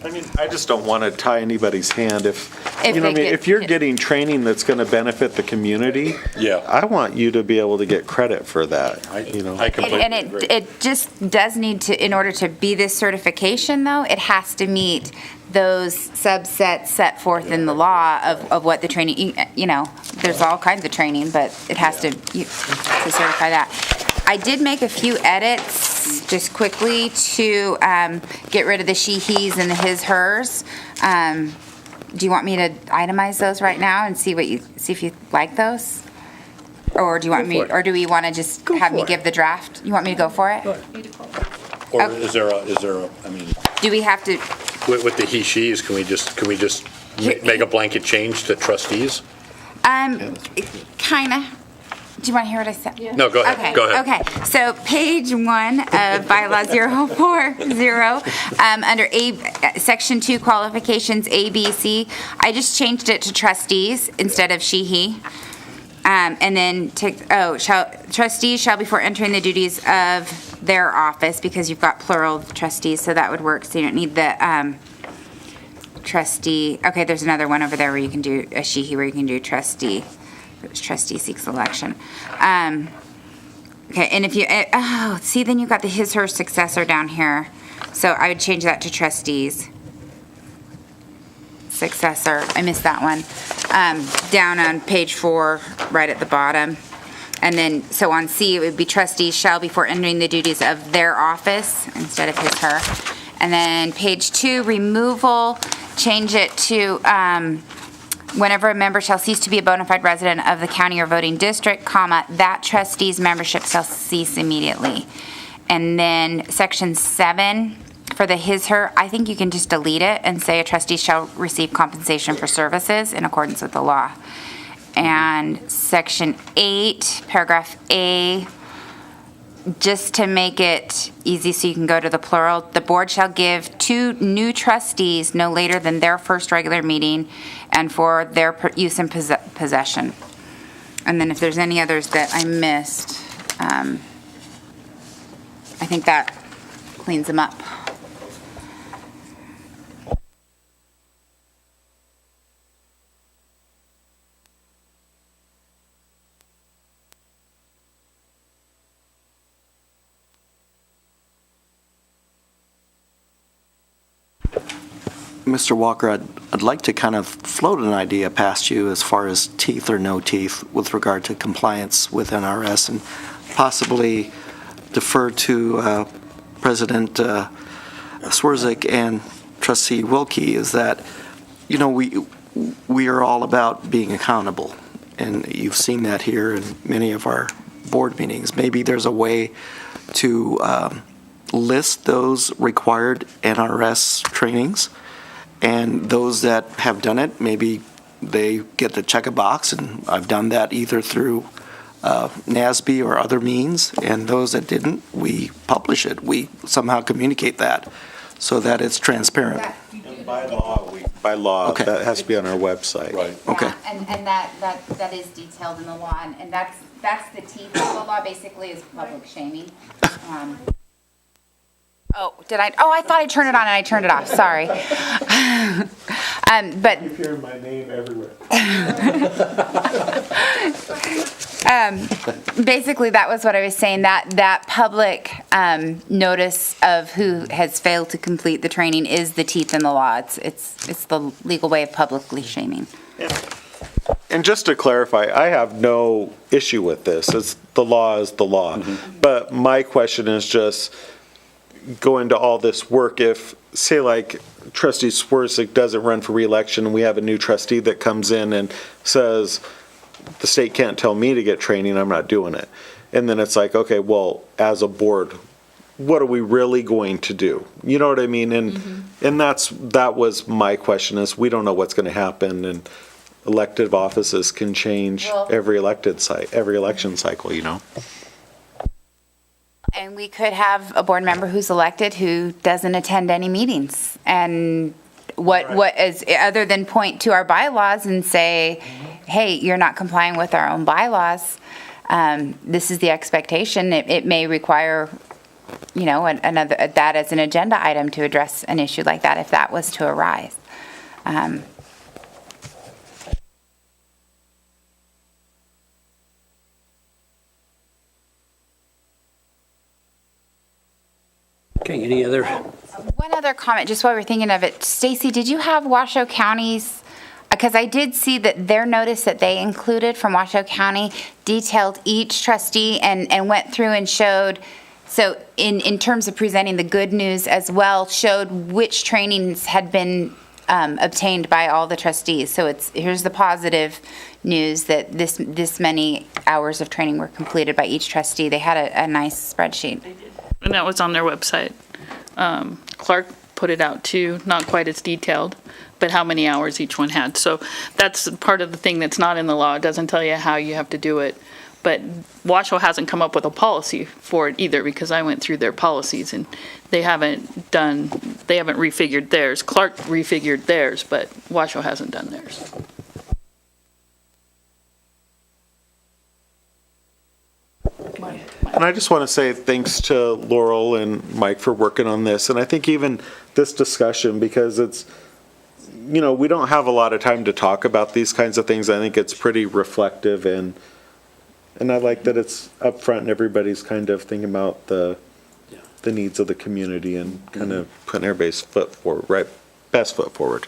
I mean, I just don't want to tie anybody's hand if
If
you know,
they
what I mean,
get-
if you're getting training that's going to benefit the community, I want you to be able to get credit for that. You know,
And it just does need to, in order to be this certification, though, it has to meet those subsets set forth in the law of what the training, you know, there's all kinds of training, but it has to certify that. I did make a few edits, just quickly, to get rid of the she, he's, and the his, hers. Do you want me to itemize those right now and see if you like those? Or do you want me, or do we want to just have me give the draft? You want me to go for it?
Or is there a, I mean,
Do we have to,
with the he, she's, can we just make a blanket change to trustees?
kinda. Do you want to hear what I said?
No, go ahead.
Okay.
Go ahead.
Okay. So page 1 of bylaw 040, under section 2 qualifications A, B, C, I just changed it to trustees instead of she, he. And then trustees shall before entering the duties of their office, because you've got plural trustees, so that would work. So you don't need the trustee. Okay, there's another one over there where you can do a she, he, where you can do trustee. Trustee seeks election. Okay, and if you, see, then you've got the his, her, successor down here. So I would change that to trustees. Successor, I missed that one. Down on page 4, right at the bottom. And then, so on C, it would be trustees shall before entering the duties of their office instead of his, her. And then page 2, removal, change it to, whenever a member shall cease to be a bona fide resident of the county or voting district, comma, that trustee's membership shall cease immediately. And then section 7, for the his, her, I think you can just delete it and say a trustee shall receive compensation for services in accordance with the law. And section 8, paragraph A, just to make it easy so you can go to the plural, the board shall give 2 new trustees no later than their first regular meeting and for their use and possession. And then if there's any others that I missed, I think that cleans them up.
Mr. Walker, I'd like to kind of float an idea past you as far as teeth or no teeth with regard to compliance with NRS, and possibly defer to President Swerzik and Trustee Wilkie, is that, you know, we are all about being accountable, and you've seen that here in many of our board meetings. Maybe there's a way to list those required NRS trainings, and those that have done it, maybe they get to check a box, and I've done that either through NASB or other means, and those that didn't, we publish it. We somehow communicate that so that it's transparent.
And by law,
Okay.
that has to be on our website. Right.
Okay.
Yeah, and that is detailed in the law, and that's the teeth of the law, basically, is public shaming. I thought I turned it on and I turned it off, sorry. But
You're hearing my name everywhere.
basically, that was what I was saying, that public notice of who has failed to complete the training is the teeth in the law. It's the legal way of publicly shaming.
And just to clarify, I have no issue with this. The law is the law.
Mm-hmm.
But my question is just going to all this work, if, say, like Trustee Swerzik doesn't run for re-election, and we have a new trustee that comes in and says, the state can't tell me to get training, I'm not doing it. And then it's like, okay, well, as a board, what are we really going to do? You know what I mean? And and that was my question, is we don't know what's going to happen, and elective offices can change every election cycle, you know?
And we could have a board member who's elected who doesn't attend any meetings. And what is, other than point to our bylaws and say, hey, you're not complying with our own bylaws. This is the expectation. It may require, another, that as an agenda item to address an issue like that if that was to arise.
Okay, any other?
One other comment, just while we're thinking of it. Stacy, did you have Washoe County's, because I did see that their notice that they included from Washoe County detailed each trustee and went through and showed, so in terms of presenting the good news as well, showed which trainings had been obtained by all the trustees. So here's the positive news that this many hours of training were completed by each trustee. They had a nice spreadsheet.
And that was on their website. Clark put it out too, not quite as detailed, but how many hours each one had. So that's part of the thing that's not in the law. It doesn't tell you how you have to do it. But Washoe hasn't come up with a policy for it either, because I went through their policies and they haven't refigured theirs. Clark refigured theirs, but Washoe hasn't done theirs.
And I just want to say thanks to Laurel and Mike for working on this. And I think even this discussion, because it's, we don't have a lot of time to talk about these kinds of things. I think it's pretty reflective, and I like that it's up front and everybody's kind of thinking about the needs of the community and kind of putting everybody's best foot forward.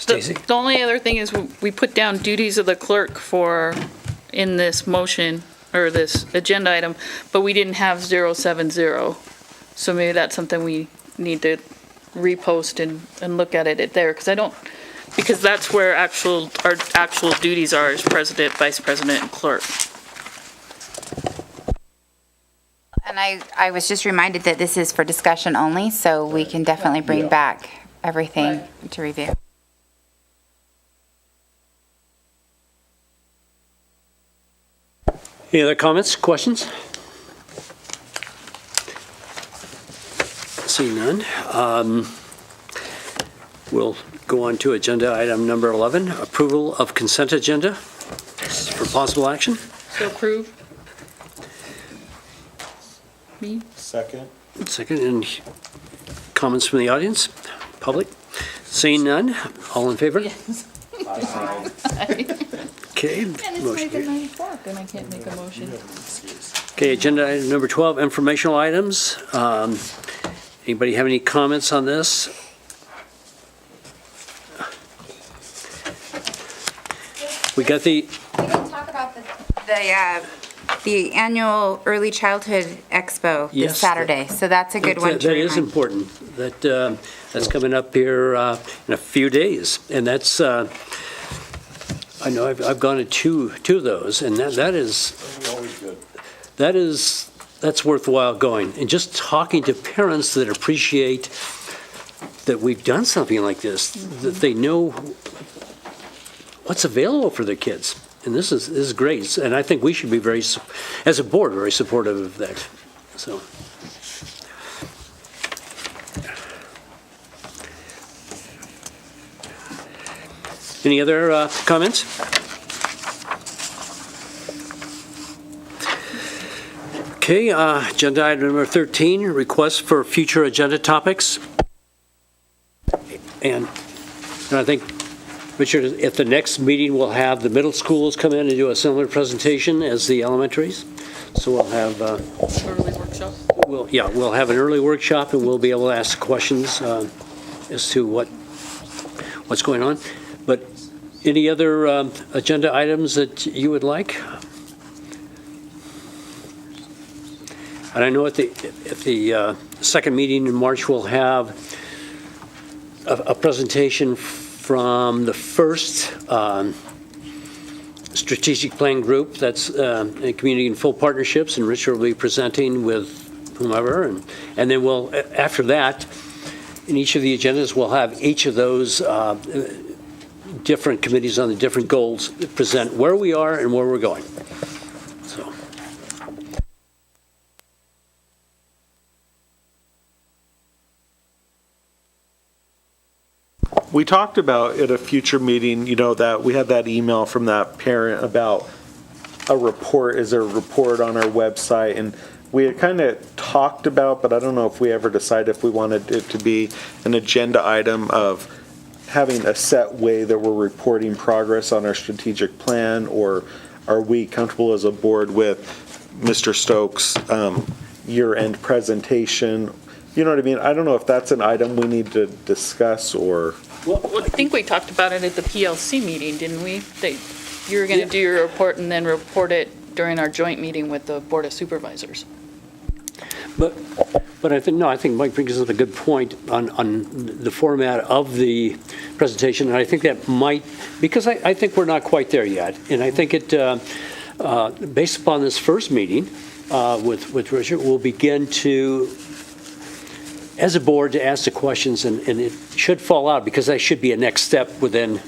The only other thing is we put down duties of the clerk in this motion or this agenda item, but we didn't have 070. So maybe that's something we need to repost and look at it there, because that's where our actual duties are as president, vice president, and clerk.
And I was just reminded that this is for discussion only, so we can definitely bring back everything to review.
Any other comments, questions? Seeing none. We'll go on to agenda item number 11, approval of consent agenda for possible action.
So approve. Me?
Second.
Second, and comments from the audience, public? Seeing none, all in favor?
Yes.
Okay.
And it's
Motion
like 9 o'clock, and I can't make a motion.
Okay, agenda item number 12, informational items. Anybody have any comments on this? We got the,
We didn't talk about the annual Early Childhood Expo this
Yes,
Saturday, so that's a good one to
that is
remind.
important. That's coming up here in a few days, and that's. I know I've gone to two of those, and that's worthwhile going. And just talking to parents that appreciate that we've done something like this, that they know what's available for their kids. And this is great. And I think we should be as a board, very supportive of that. So. Any other comments? Okay, agenda item number 13, requests for future agenda topics. And I think, Richard, at the next meeting, we'll have the middle schools come in and do a similar presentation as the elementaries. So we'll have...
Early workshop?
We'll have an early workshop, and we'll be able to ask questions as to what's going on. But any other agenda items that you would like? And I know at the second meeting in March, we'll have a presentation from the first strategic plan group, that's Community and Full Partnerships, and Richard will be presenting with whomever, and then we'll, after that, in each of the agendas, we'll have each of those different committees on the different goals present where we are and where we're going. So.
We talked about at a future meeting, you know, that we had that email from that parent about a report, is there a report on our website? And we had kind of talked about, but I don't know if we ever decided if we wanted it to be an agenda item of having a set way that we're reporting progress on our strategic plan, or are we comfortable as a board with Mr. Stokes' year-end presentation? You know what I mean? I don't know if that's an item we need to discuss, or...
Well, I think we talked about it at the PLC meeting, didn't we? That you were going to do your report and then report it during our joint meeting with the Board of Supervisors.
But I think Mike brings up a good point on the format of the presentation, and I think that might, because I think we're not quite there yet, and I think it, based upon this first meeting with Richard, we'll begin to, as a board, to ask the questions, and it should fall out, because that should be a next step within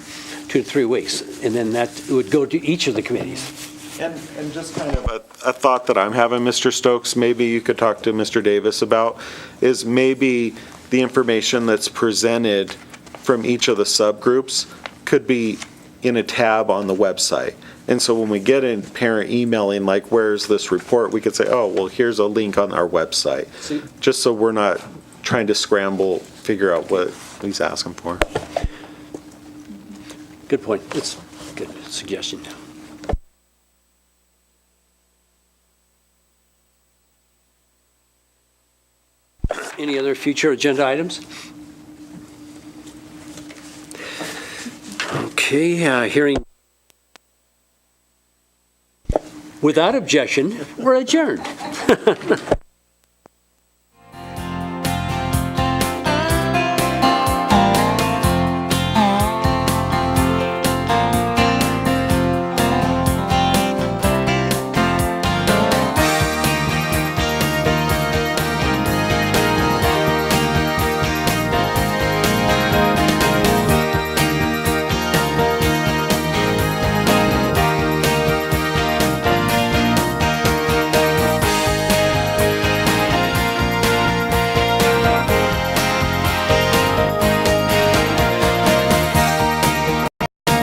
2 to 3 weeks, and then that would go to each of the committees.
And just kind of a thought that I'm having, Mr. Stokes, maybe you could talk to Mr. Davis about, is maybe the information that's presented from each of the subgroups could be in a tab on the website. And so when we get in parent emailing, like, where's this report, we could say, oh, well, here's a link on our website. Just so we're not trying to scramble, figure out what he's asking for.
Good point. It's a good suggestion. Any other future agenda items? Okay, hearing. Without objection, we're adjourned.